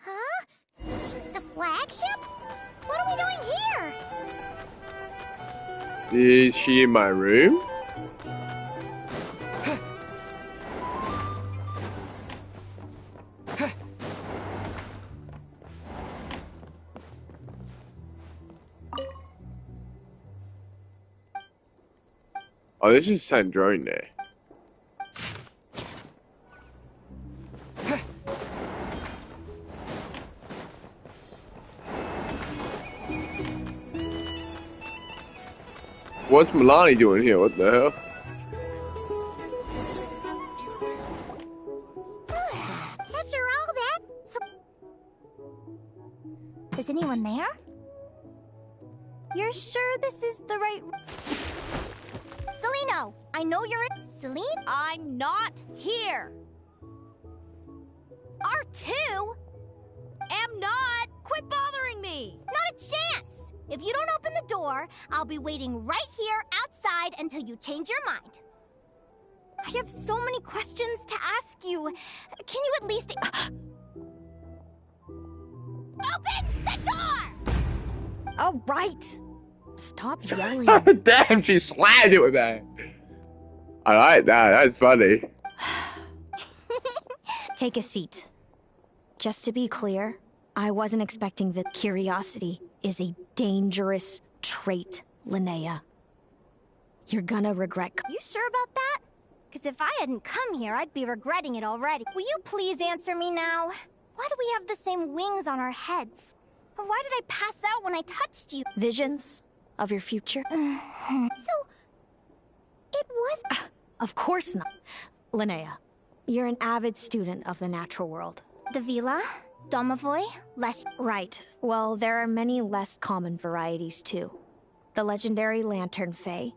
Huh? The flagship? What are we doing here? Is she in my room? Oh, this is Sandrone there. What's Milani doing here? What the hell? After all that... Is anyone there? You're sure this is the right... Celino, I know you're in... Celine? I'm not here. R2? Am not. Quit bothering me. Not a chance! If you don't open the door, I'll be waiting right here outside until you change your mind. I have so many questions to ask you. Can you at least... Open the door! All right. Stop yelling. Damn, she slammed it with that. I like that. That's funny. Take a seat. Just to be clear, I wasn't expecting that. Curiosity is a dangerous trait, Linnea. You're gonna regret. You sure about that? Because if I hadn't come here, I'd be regretting it already. Will you please answer me now? Why do we have the same wings on our heads? Or why did I pass out when I touched you? Visions of your future? So, it was... Of course not. Linnea, you're an avid student of the natural world. The Vila? Domovoy? Less... Right. Well, there are many less common varieties, too. The legendary Lantern Fae,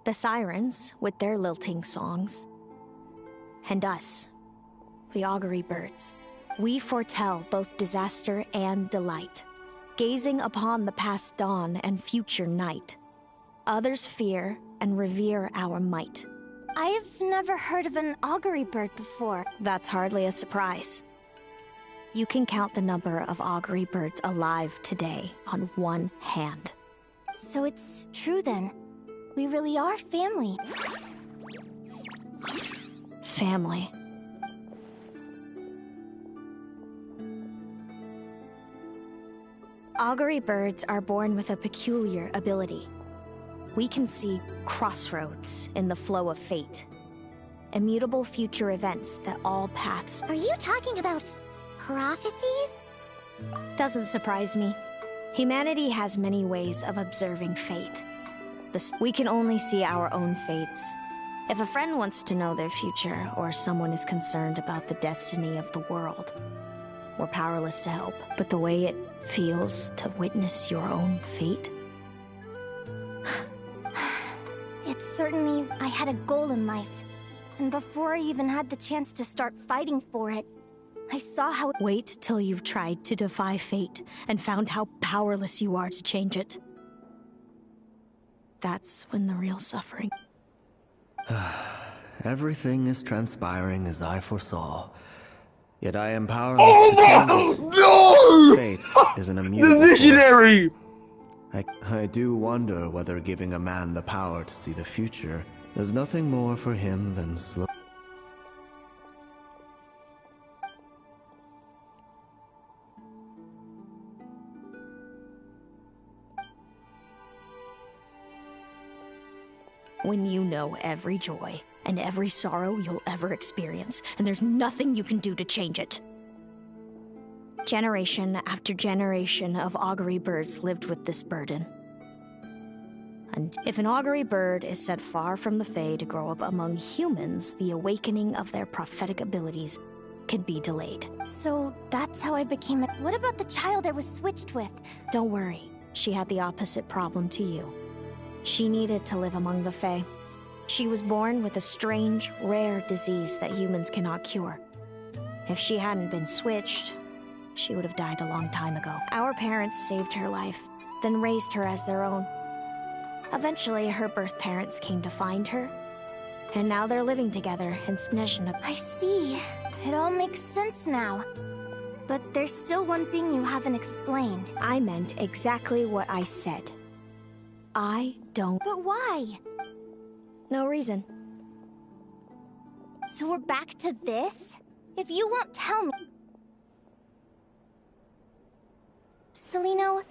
the Sirens, with their lilting songs, and us, the Augury Birds. We foretell both disaster and delight, gazing upon the past dawn and future night. Others fear and revere our might. I've never heard of an augury bird before. That's hardly a surprise. You can count the number of augury birds alive today on one hand. So it's true then. We really are family. Family. Augury birds are born with a peculiar ability. We can see crossroads in the flow of fate. Immutable future events that all paths... Are you talking about prophecies? Doesn't surprise me. Humanity has many ways of observing fate. We can only see our own fates. If a friend wants to know their future, or someone is concerned about the destiny of the world, we're powerless to help. But the way it feels to witness your own fate? It's certainly... I had a goal in life. And before I even had the chance to start fighting for it, I saw how... Wait till you've tried to defy fate and found how powerless you are to change it. That's when the real suffering... Everything is transpiring as I foresaw. Yet I am powerless to change it. No! Fate is an immutable The visionary! I do wonder whether giving a man the power to see the future is nothing more for him than slow... when you know every joy and every sorrow you'll ever experience, and there's nothing you can do to change it. Generation after generation of augury birds lived with this burden. And if an augury bird is sent far from the Fae to grow up among humans, the awakening of their prophetic abilities can be delayed. So that's how I became a... What about the child I was switched with? Don't worry, she had the opposite problem to you. She needed to live among the Fae. She was born with a strange, rare disease that humans cannot cure. If she hadn't been switched, she would have died a long time ago. Our parents saved her life, then raised her as their own. Eventually, her birth parents came to find her, and now they're living together in Snezhna. I see. It all makes sense now. But there's still one thing you haven't explained. I meant exactly what I said. I don't... But why? No reason. So we're back to this? If you won't tell me... Celino?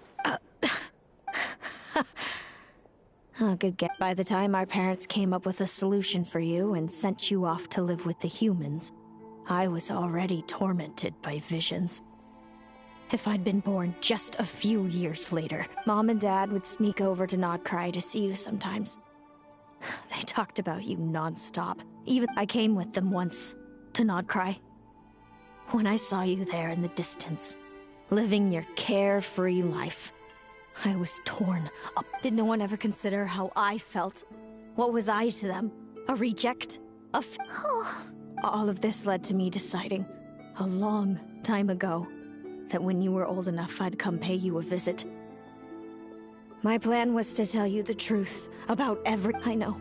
Oh, good guess. By the time our parents came up with a solution for you and sent you off to live with the humans, I was already tormented by visions. If I'd been born just a few years later, Mom and Dad would sneak over to Nodcry to see you sometimes. They talked about you non-stop. Even I came with them once, to Nodcry. When I saw you there in the distance, living your carefree life, I was torn up. Did no one ever consider how I felt? What was I to them? A reject? All of this led to me deciding, a long time ago, that when you were old enough, I'd come pay you a visit. My plan was to tell you the truth about I know.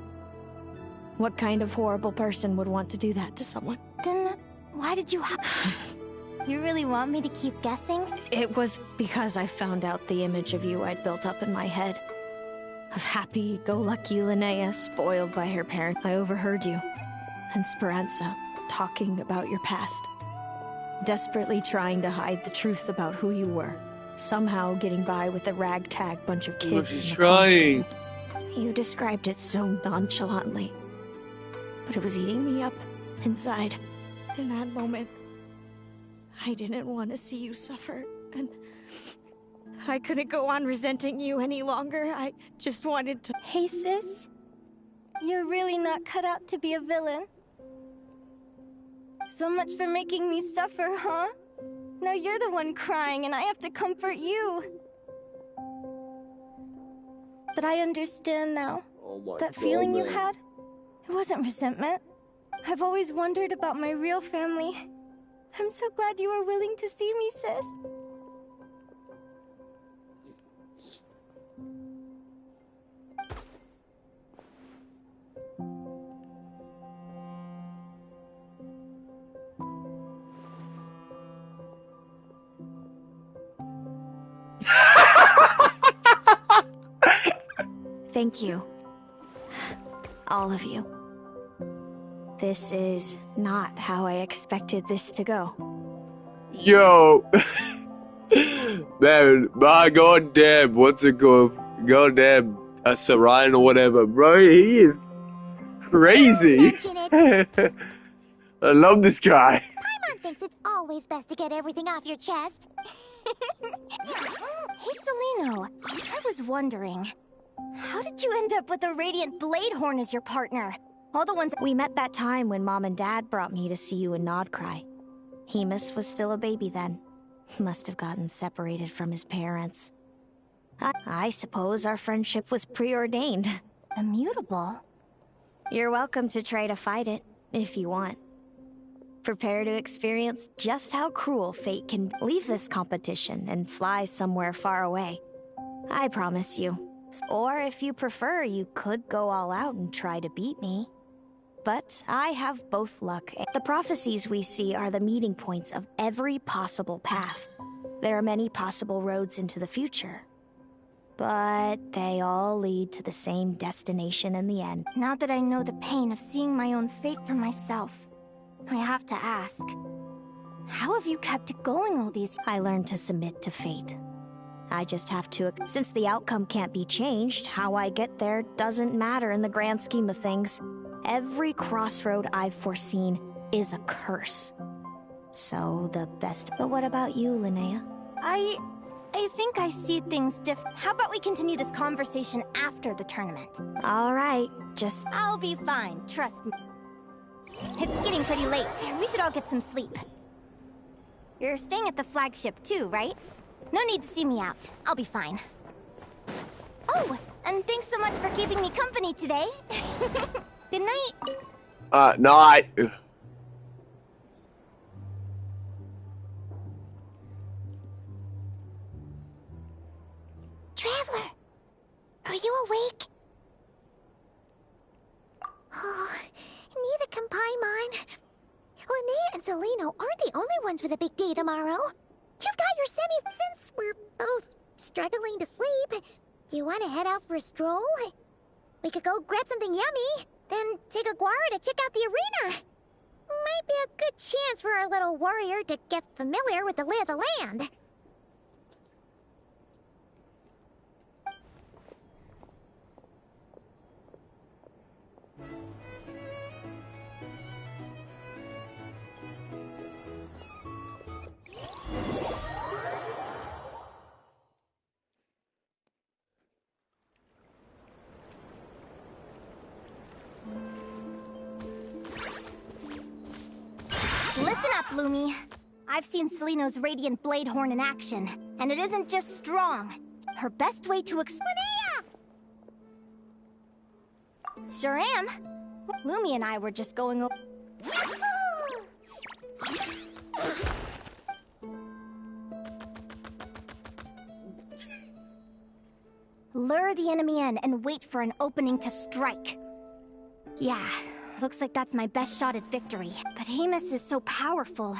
What kind of horrible person would want to do that to someone? Then why did you have... You really want me to keep guessing? It was because I found out the image of you I'd built up in my head. Of happy-go-lucky Linnea spoiled by her parent. I overheard you and Speranza talking about your past. Desperately trying to hide the truth about who you were. Somehow getting by with a ragtag bunch of kids. She's trying. You described it so nonchalantly. But it was eating me up inside. In that moment, I didn't want to see you suffer, and I couldn't go on resenting you any longer. I just wanted to... Hey, sis. You're really not cut out to be a villain. So much for making me suffer, huh? Now you're the one crying, and I have to comfort you. But I understand now. Oh my that God, feeling you man. had, it wasn't resentment. I've always wondered about my real family. I'm so glad you were willing to see me, sis. Thank you. All of you. This is not how I expected this to go. Yo. Man, my goddamn, what's it called? Goddamn, a Saran or whatever. Bro, he is crazy. I love this guy. Paimon thinks it's always best to get everything off your chest. Hey, Celino. I was wondering, how did you end up with a Radiant Bladehorn as your partner? All the ones... We met that time when Mom and Dad brought me to see you in Nodcry. Hemus was still a baby then. He must have gotten separated from his parents. I suppose our friendship was preordained. Immutable? You're welcome to try to fight it, if you want. Prepare to experience just how cruel fate can leave this competition and fly somewhere far away. I promise you. Or if you prefer, you could go all out and try to beat me. But I have both luck. The prophecies we see are the meeting points of every possible path. There are many possible roads into the future. But they all lead to the same destination in the end. Now that I know the pain of seeing my own fate for myself, I have to ask, how have you kept it going all these... I learned to submit to fate. I just have to... Since the outcome can't be changed, how I get there doesn't matter in the grand scheme of things. Every crossroad I've foreseen is a curse. So the best... But what about you, Linnea? I think I see things different. How about we continue this conversation after the tournament? All right, just... I'll be fine, trust me. It's getting pretty late. We should all get some sleep. You're staying at the flagship too, right? No need to see me out. I'll be fine. Oh, and thanks so much for keeping me company today. Good night. Night. Traveler, are you awake? Oh, neither can Paimon. Linnea and Zelino aren't the only ones with a big day tomorrow. You've got your since we're both struggling to sleep. Do you want to head out for a stroll? We could go grab something yummy, then take a guara to check out the arena. Might be a good chance for our little warrior to get familiar with the lay of the land. Listen up, Lumi. I've seen Seleno's Radiant Blade Horn in action, and it isn't just strong. Her best way to Linnea! Sure am. Lumi and I were just going over... Lure the enemy in and wait for an opening to strike. Yeah, looks like that's my best shot at victory. But Amos is so powerful.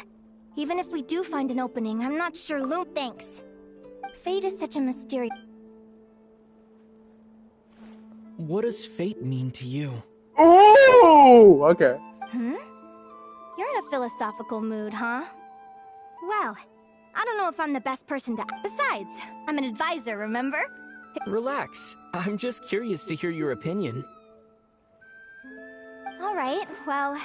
Even if we do find an opening, I'm not sure thinks. Fate is such a mysterious... What does fate mean to you? Ooh! Okay. Hmm? You're in a philosophical mood, huh? Well, I don't know if I'm the best person to... Besides, I'm an advisor, remember? Relax. I'm just curious to hear your opinion. Alright, well...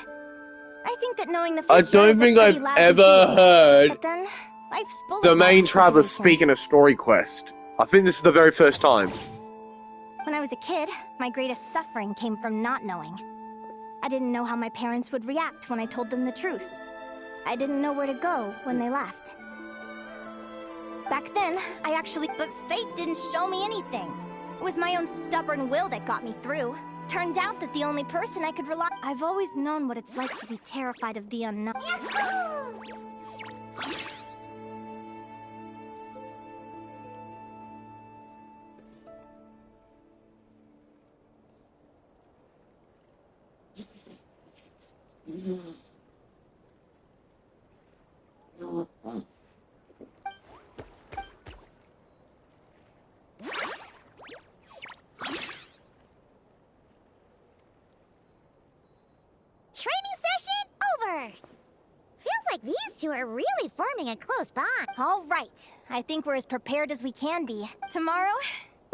I think that knowing the future I don't is think a pretty I've lousy ever deal. heard But then, life's full the of main lousy traveler situations. speak in a story quest. I think this is the very first time. When I was a kid, my greatest suffering came from not knowing. I didn't know how my parents would react when I told them the truth. I didn't know where to go when they left. Back then, I actually... But fate didn't show me anything. It was my own stubborn will that got me through. Turned out that the only person I could rely... I've always known what it's like to be terrified of the unknown. Training session over! Feels like these two are really forming a close bond. All right. I think we're as prepared as we can be. Tomorrow,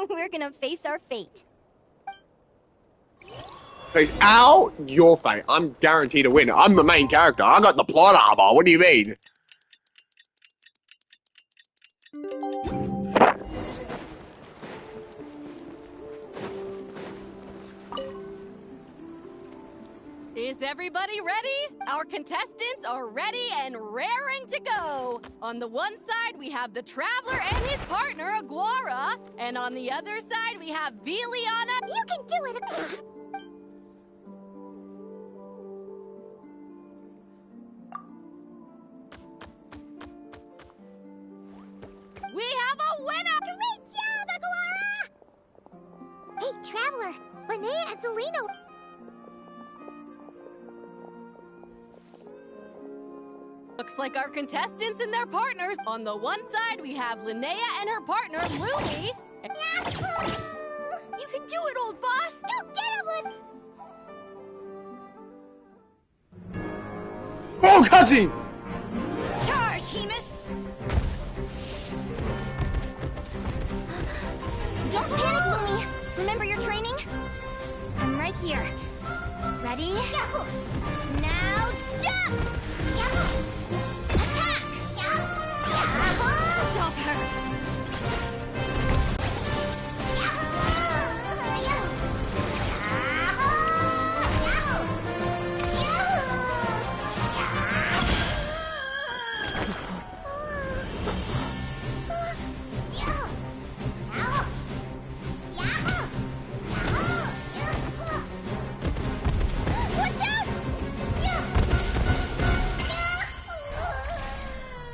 we're gonna face our fate. Face out your fate. I'm guaranteed to win. I'm the main character. I got the plot armor. What do you mean? Is everybody ready? Our contestants are ready and raring to go. On the one side, we have the Traveler and his partner, Aguara. And on the other side, we have Biliana. You can do it! We have a winner! Great job, Aguara! Hey, Traveler, Linnea and Zelino. Looks like our contestants and their partners. On the one side, we have Linnea and her partner, Lumi. You can do it, old boss! Go get him, Oh, cutscene! Charge, Hemus! Don't panic, Lumi! Remember your training? I'm right here. Ready? Yahoo! Now jump! Yahoo! Attack! Yahoo! Stop her!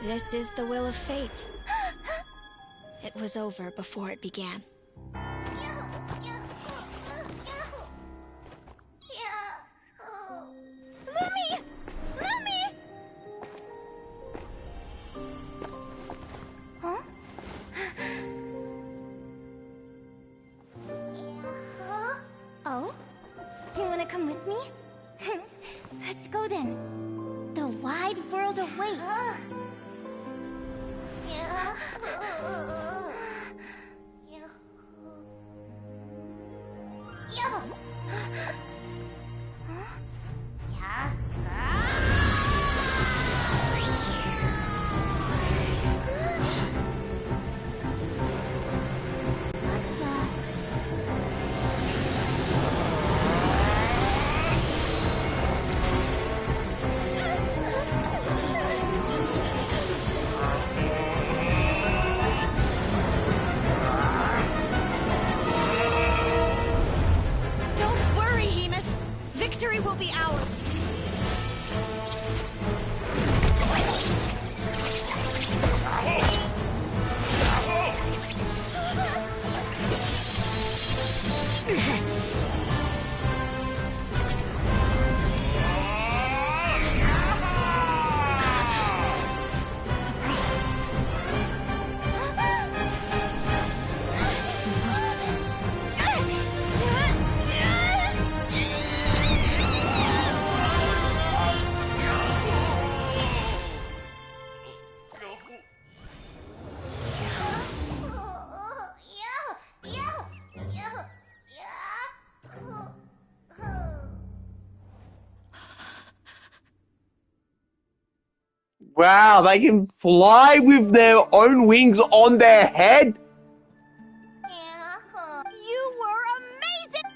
This is the will of fate. It was over before it began. Lumi! Lumi! Huh? Oh? You wanna come with me? Let's go then. The wide world awaits. Victory will be ours! Wow, they can fly with their own wings on their head? You were amazing!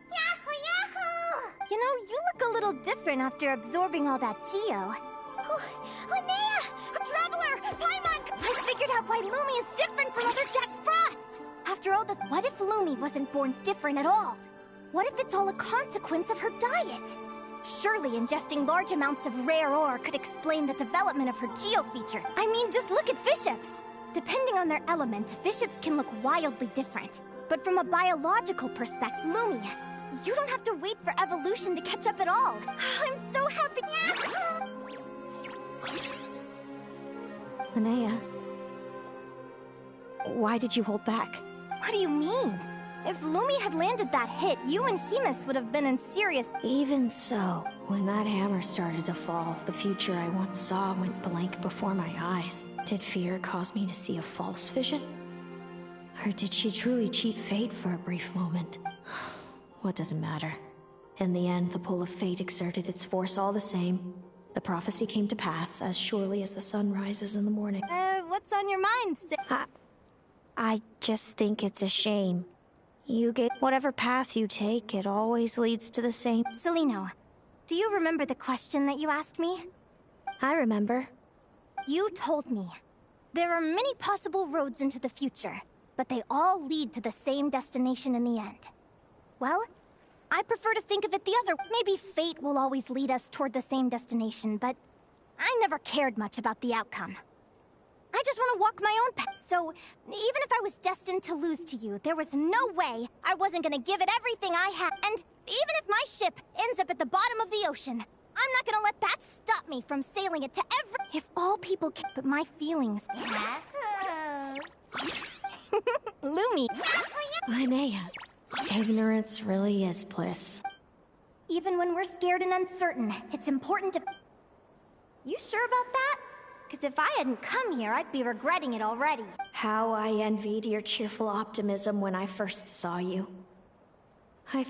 Yahoo, yahoo! You know, you look a little different after absorbing all that Geo. Oh, Linnea! A traveler! Paimon! I figured out why Lumi is different from other Jack Frost! After all, what if Lumi wasn't born different at all? What if it's all a consequence of her diet? Surely ingesting large amounts of rare ore could explain the development of her Geo feature. I mean, just look at fiships! Depending on their element, fiships can look wildly different. But from a biological perspective, Lumi, you don't have to wait for evolution to catch up at all. I'm so happy. Linnea, why did you hold back? What do you mean? If Lumi had landed that hit, you and Hemus would have been in serious... Even so, when that hammer started to fall, the future I once saw went blank before my eyes. Did fear cause me to see a false vision? Or did she truly cheat fate for a brief moment? What does it matter? In the end, the pull of fate exerted its force all the same. The prophecy came to pass as surely as the sun rises in the morning. What's on your mind, I just think it's a shame. You get whatever path you take, it always leads to the same. Celino, do you remember the question that you asked me? I remember. You told me. There are many possible roads into the future, but they all lead to the same destination in the end. Well, I prefer to think of it the other way. Maybe fate will always lead us toward the same destination, but I never cared much about the outcome. I just want to walk my own path. So, even if I was destined to lose to you, there was no way I wasn't gonna give it everything I had. And even if my ship ends up at the bottom of the ocean, I'm not gonna let that stop me from sailing it to every... If all people can... But my feelings... Lumi. Linnea, ignorance really is bliss. Even when we're scared and uncertain, it's important to... You sure about that? Because if I hadn't come here, I'd be regretting it already. how I envied your cheerful optimism when I first saw you. Yet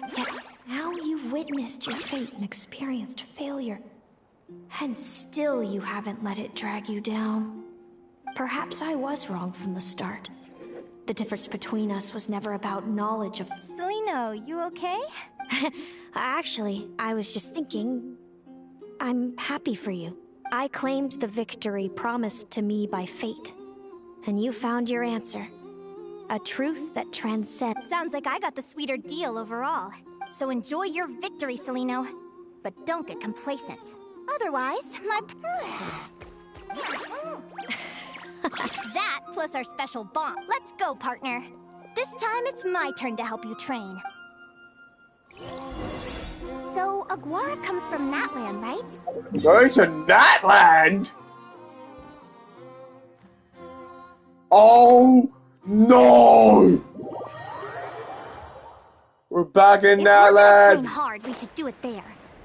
now you've witnessed your fate and experienced failure. And still you haven't let it drag you down. Perhaps I was wrong from the start. The difference between us was never about knowledge of— Selena, you okay? Actually, I was just thinking, I'm happy for you. I claimed the victory promised to me by fate. And you found your answer. A truth that transcends— Sounds like I got the sweeter deal overall. So enjoy your victory, Seleno. But don't get complacent. Otherwise, my... That plus our special bond. Let's go, partner. This time it's my turn to help you train. So, Aguara comes from Natland, right? Going to Natland? Oh no! We're back in If we're gonna Natland! train hard, we should do it there.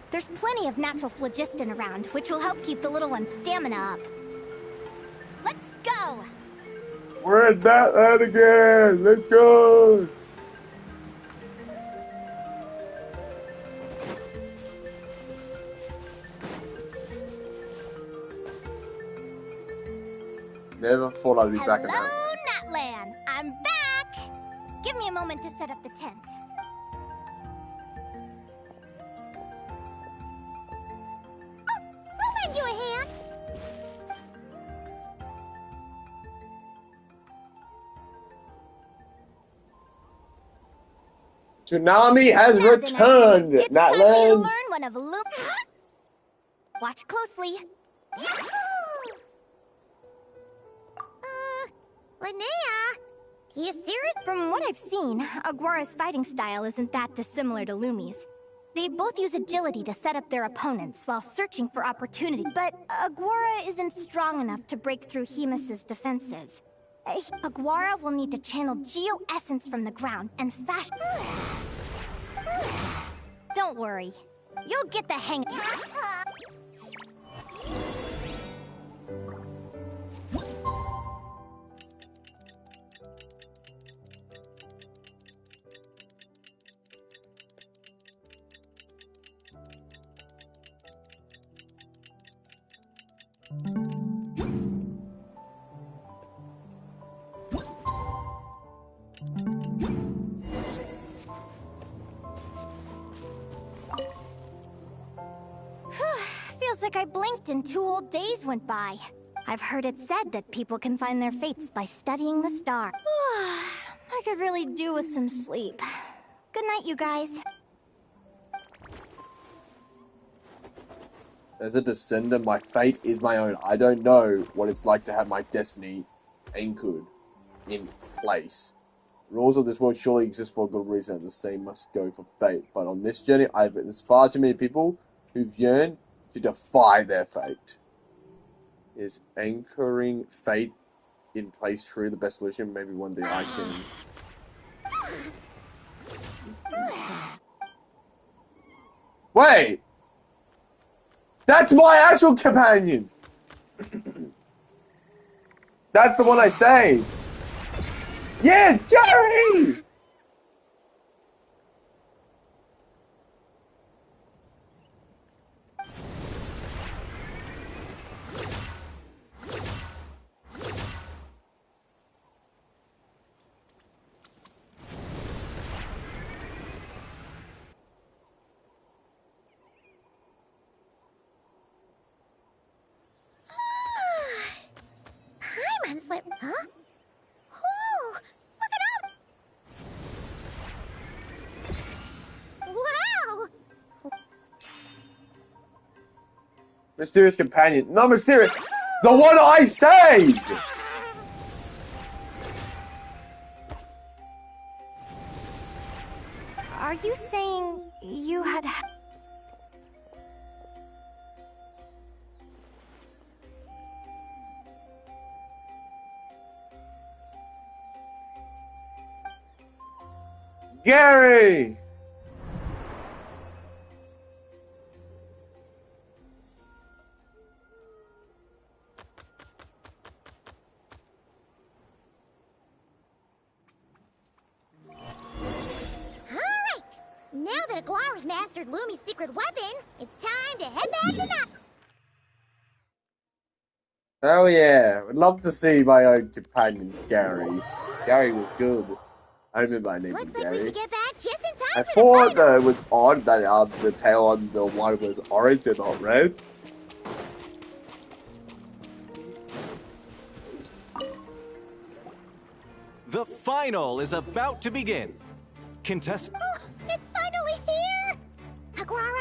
There's plenty of natural phlogiston around, which will help keep the little one's stamina up. Let's go! We're in Natland again! Let's go! Never thought I'd be back in Natland. Hello, Natland! I'm back! Give me a moment to set up the tent. Oh, I'll lend you a hand! Tsunami has Now then, returned! it's time for you to Natland! learn one of Watch closely. Linnea? You serious? From what I've seen, Aguara's fighting style isn't that dissimilar to Lumi's. They both use agility to set up their opponents while searching for opportunity, but Aguara isn't strong enough to break through Hemus's defenses. Aguara will need to channel geo-essence from the ground and fashion... Don't worry. You'll get the hang of it. Feels like I blinked and 2 whole days went by. I've heard it said that people can find their fates by studying the stars. I could really do with some sleep. Good night, you guys. As a descendant, my fate is my own. I don't know what it's like to have my destiny anchored in place. Rules of this world surely exist for a good reason, and the same must go for fate. But on this journey, I've witnessed far too many people who've yearned to defy their fate. Is anchoring fate in place true the best solution? Maybe one day I can... Wait! That's my actual companion! That's the one I saved! Yeah, Gary! Paimon slip, huh? Oh, look at all. Wow! Mysterious companion. Not mysterious! The one I saved! Are you saying you had... Gary! that Aguara's mastered Lumi's secret weapon, it's time to head back to Night. Oh yeah, I'd love to see my own companion, Gary. Gary was good. I remember my name was Looks like Gary. we should get back just in time I for thought the it was odd that the tail on the one was orange and not red. The final is about to begin. Contest. Oh, it's finally here! Aguara.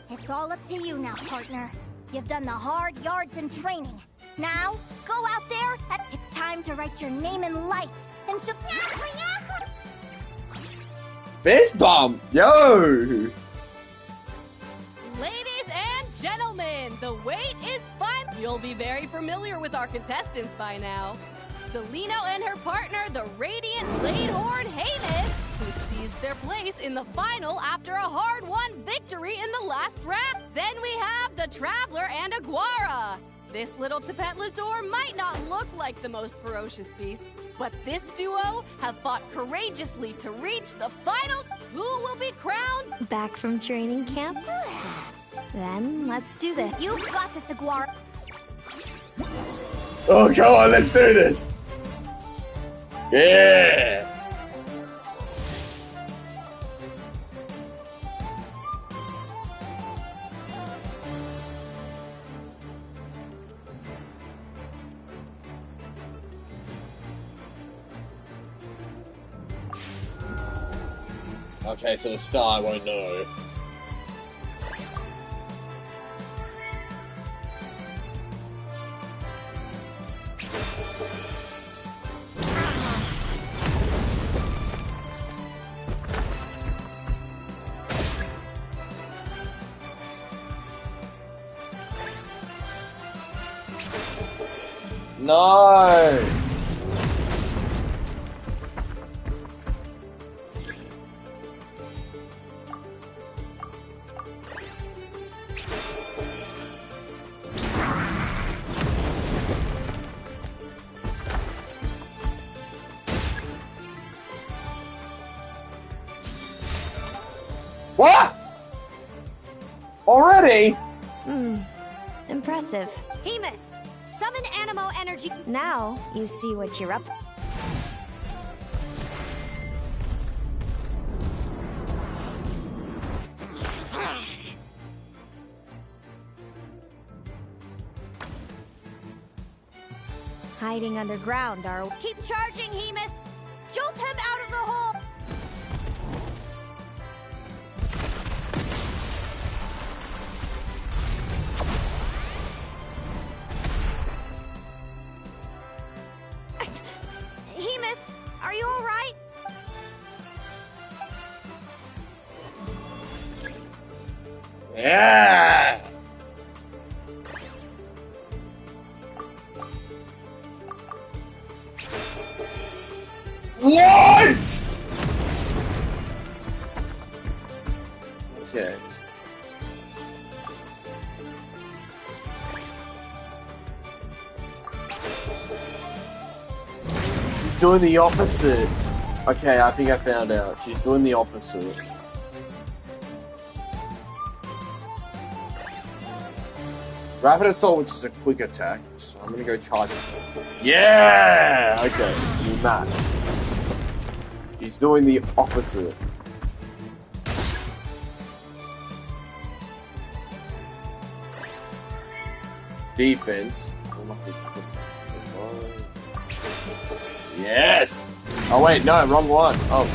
It's all up to you now, partner. You've done the hard yards and training. Now, go out there. It's time to write your name in lights and show. Fist bump! Yo! Ladies and gentlemen, the wait is fun. You'll be very familiar with our contestants by now. Celino and her partner, the Radiant Bladehorn Hamus, who seized their place in the final after a hard-won victory in the last round. Then we have the Traveler and Aguara. This little Tapetlazor might not look like the most ferocious beast, but this duo have fought courageously to reach the finals. Who will be crowned? Back from training camp? Then let's do this. You've got this, Aguara. Oh, come on, let's do this! Yeah! Okay, so the star I won't know. No! What? Already? Impressive. Hamus, summon Animo energy. Now you see what you're up. Hiding underground, are we? Keep charging, Hamus. Jolt him out of the hole. Hamus, are you all right? Yeah! What? Okay. She's doing the opposite. Okay, I think I found out. She's doing the opposite. Rapid Assault, which is a quick attack, so I'm gonna go charge it. Yeah! Okay, so we match. He's doing the opposite. Defense. Yes! Oh wait, no, wrong one. Oh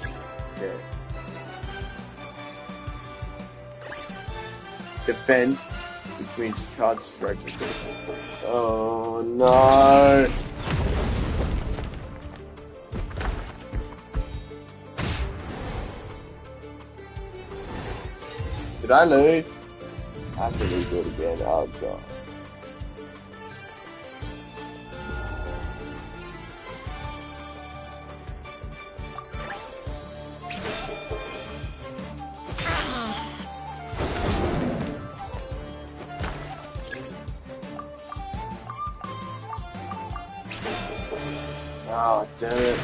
shit. Okay. Defense, which means charge strikes. Oh no! Did I lose? I have to redo it again. Oh god. Oh, damn it.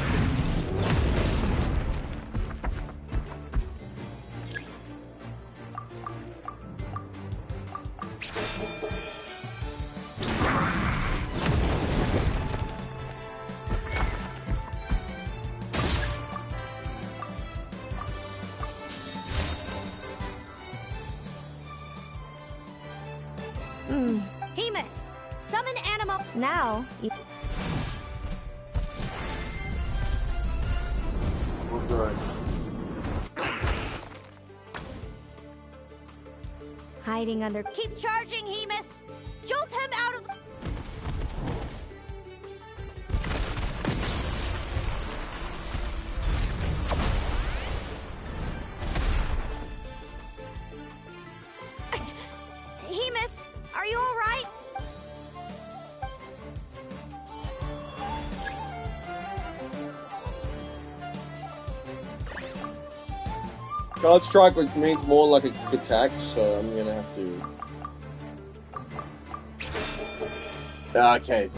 Hemus, summon animal. Now, We're good. hiding under. Keep charging, Hemus. Jolt him out of. Hemus, are you all right? Charge strike, which means more like a quick attack, so I'm gonna have to. Okay.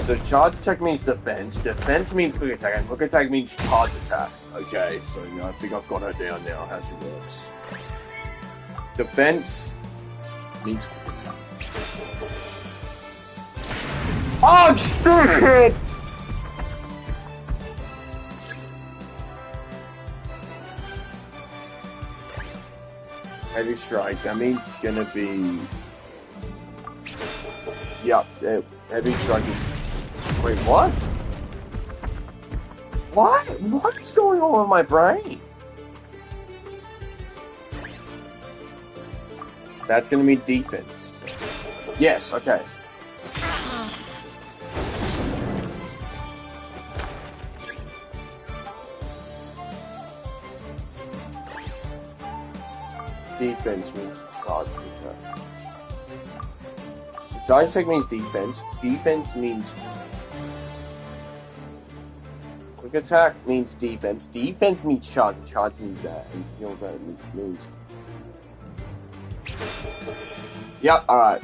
So charge attack means defense. Defense means quick attack, and quick attack means charge attack. Okay, so I think I've got her down now. How she works. Defense means quick attack. Oh, I'm stupid! Heavy strike, that means gonna be... Yep, heavy strike is... Wait, what? What? What is going on with my brain? That's gonna be defense. Yes, okay. Defense means charge attack. So charge attack means defense. Defense means quick attack means defense. Defense means charge. Charge means that. And you know what that means. Yep. All right.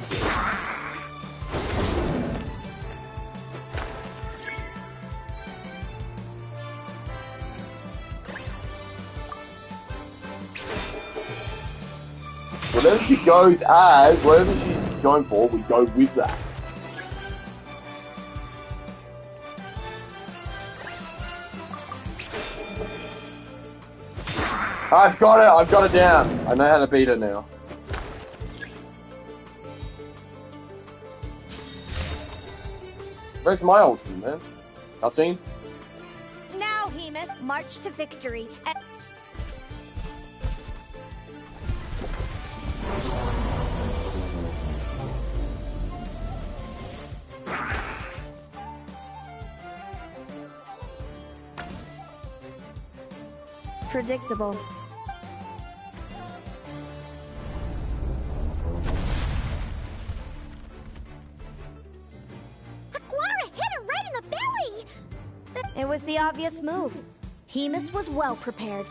Whatever she goes as, whatever she's going for, we go with that. I've got it down. I know how to beat her now. Where's my ultimate, man? Cutscene? Now, Hemus, march to victory. Predictable. Aguara hit her right in the belly! It was the obvious move. Hemus was well prepared.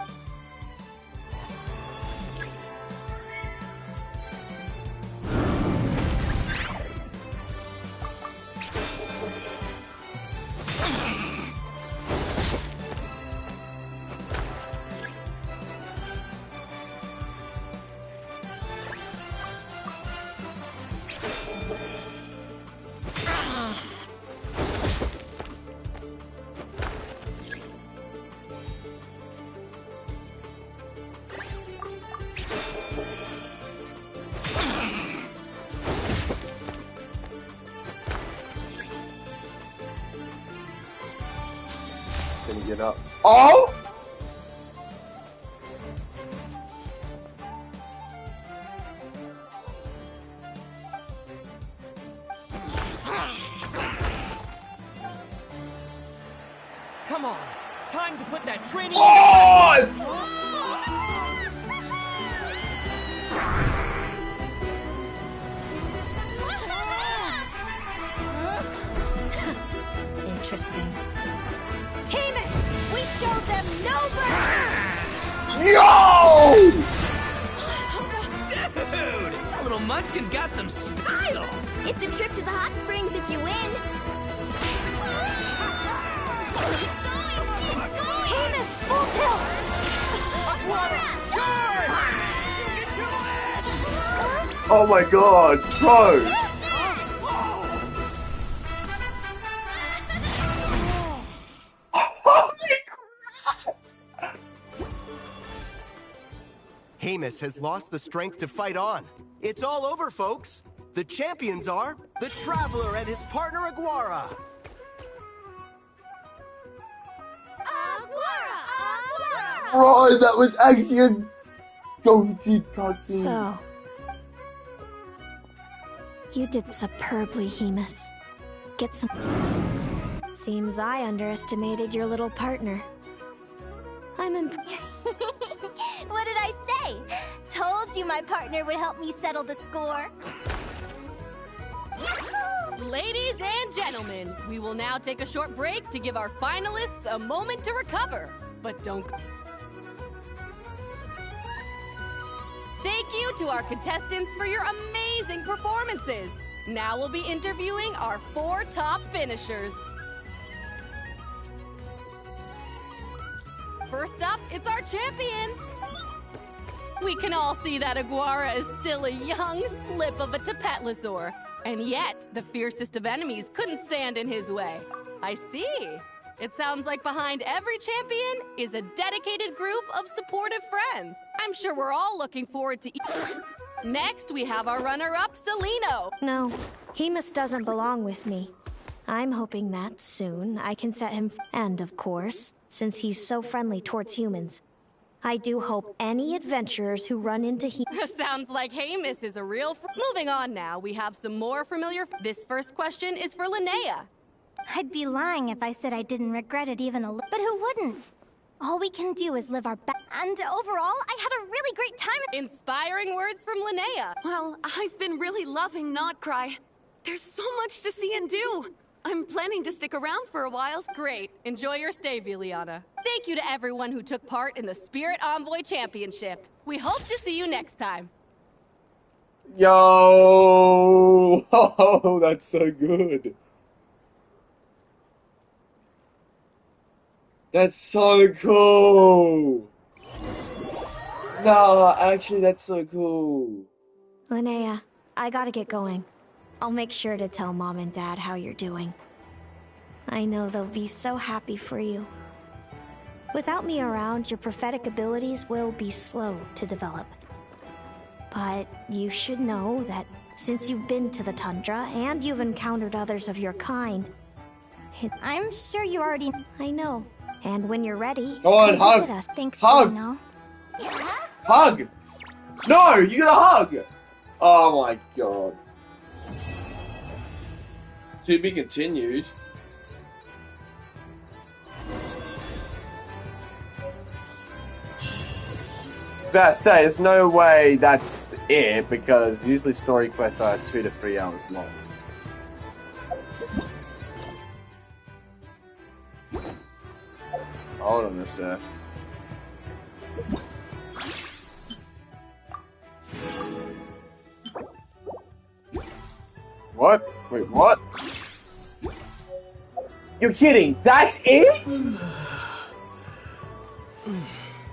Gonna get up. Oh! Come on, time to put that training. Interesting. Hemus, we showed them no mercy. Yo! Dude, that little munchkin's got some style. It's a trip to the hot springs if you win. Hemus, full tilt. Oh my god, bro! Hemus has lost the strength to fight on. It's all over, folks. The champions are the Traveler and his partner Aguara. Oh, that was actually a goated cutscene. So, you did superbly, Hemus. Get some. Seems I underestimated your little partner. I'm What did I say? Told you my partner would help me settle the score. Ladies and gentlemen, we will now take a short break to give our finalists a moment to recover. But don't... Thank you to our contestants for your amazing performances. Now we'll be interviewing our 4 top finishers. First up, it's our champions. We can all see that Aguara is still a young slip of a Tapetlosaur, and yet the fiercest of enemies couldn't stand in his way. I see. It sounds like behind every champion is a dedicated group of supportive friends. I'm sure we're all looking forward to... Next, we have our runner-up, Celino. No, Hemus doesn't belong with me. I'm hoping that soon I can set him and of course, since he's so friendly towards humans, I do hope any adventurers who run into Sounds like Hemus is a real Moving on now, we have some more familiar... This first question is for Linnea. I'd be lying if I said I didn't regret it even a little. But who wouldn't? All we can do is live our best. And overall, I had a really great time. Inspiring words from Linnea. Well, I've been really loving Not Cry. There's so much to see and do. I'm planning to stick around for a while. Great. Enjoy your stay, Viliana. Thank you to everyone who took part in the Spirit Envoy Championship. We hope to see you next time. Yo! Oh, that's so good. That's so cool. No, actually, that's so cool. Linnea, I gotta get going. I'll make sure to tell Mom and Dad how you're doing. I know they'll be so happy for you. Without me around, your prophetic abilities will be slow to develop. But you should know that since you've been to the tundra and you've encountered others of your kind, I'm sure you already... I know. And when you're ready, go on, hug. Visit us. Thanks, hug. Yeah? Hug. No, you gotta hug. Oh my god. To be continued. About to say, there's no way that's it because usually story quests are 2 to 3 hours long. Hold on a sec. What? Wait, what? You're kidding? That's it?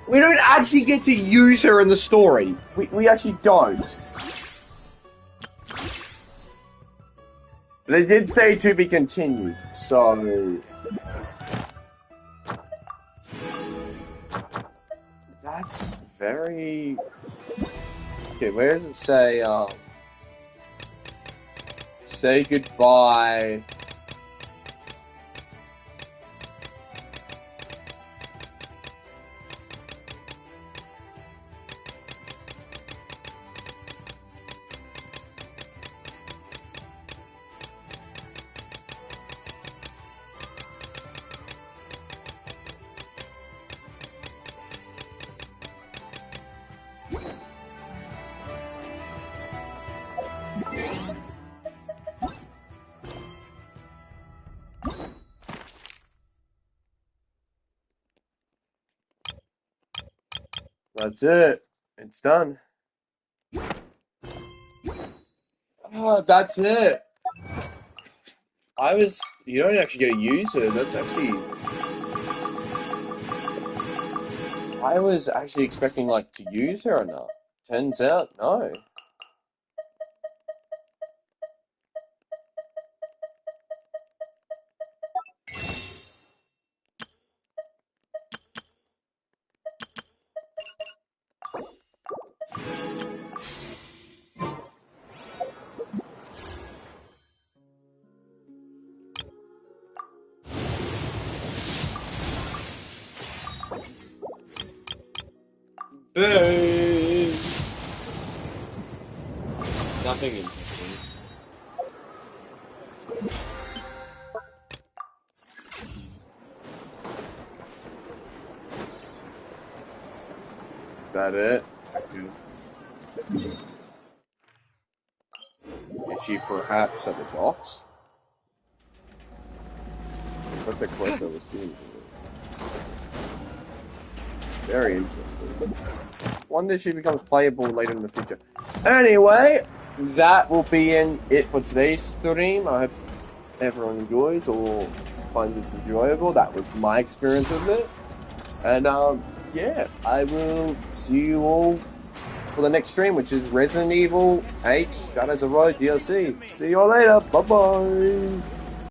We don't actually get to use her in the story. We actually don't. They did say to be continued, so... That's very... Okay, where does it say, say goodbye... That's it. It's done. Oh, that's it. You don't actually get to use her. That's actually... I was actually expecting, like, to use her or not. Turns out, no. Hey. Nothing interesting. Is that it? Is she perhaps at the docks? Is that the quest I was doing? Very interesting. Wonder if she becomes playable later in the future. Anyway, that will be it for today's stream. I hope everyone enjoys or finds this enjoyable. That was my experience of it. And yeah, I will see you all for the next stream, which is Resident Evil 8 Shadows of War DLC. See you all later. Bye bye.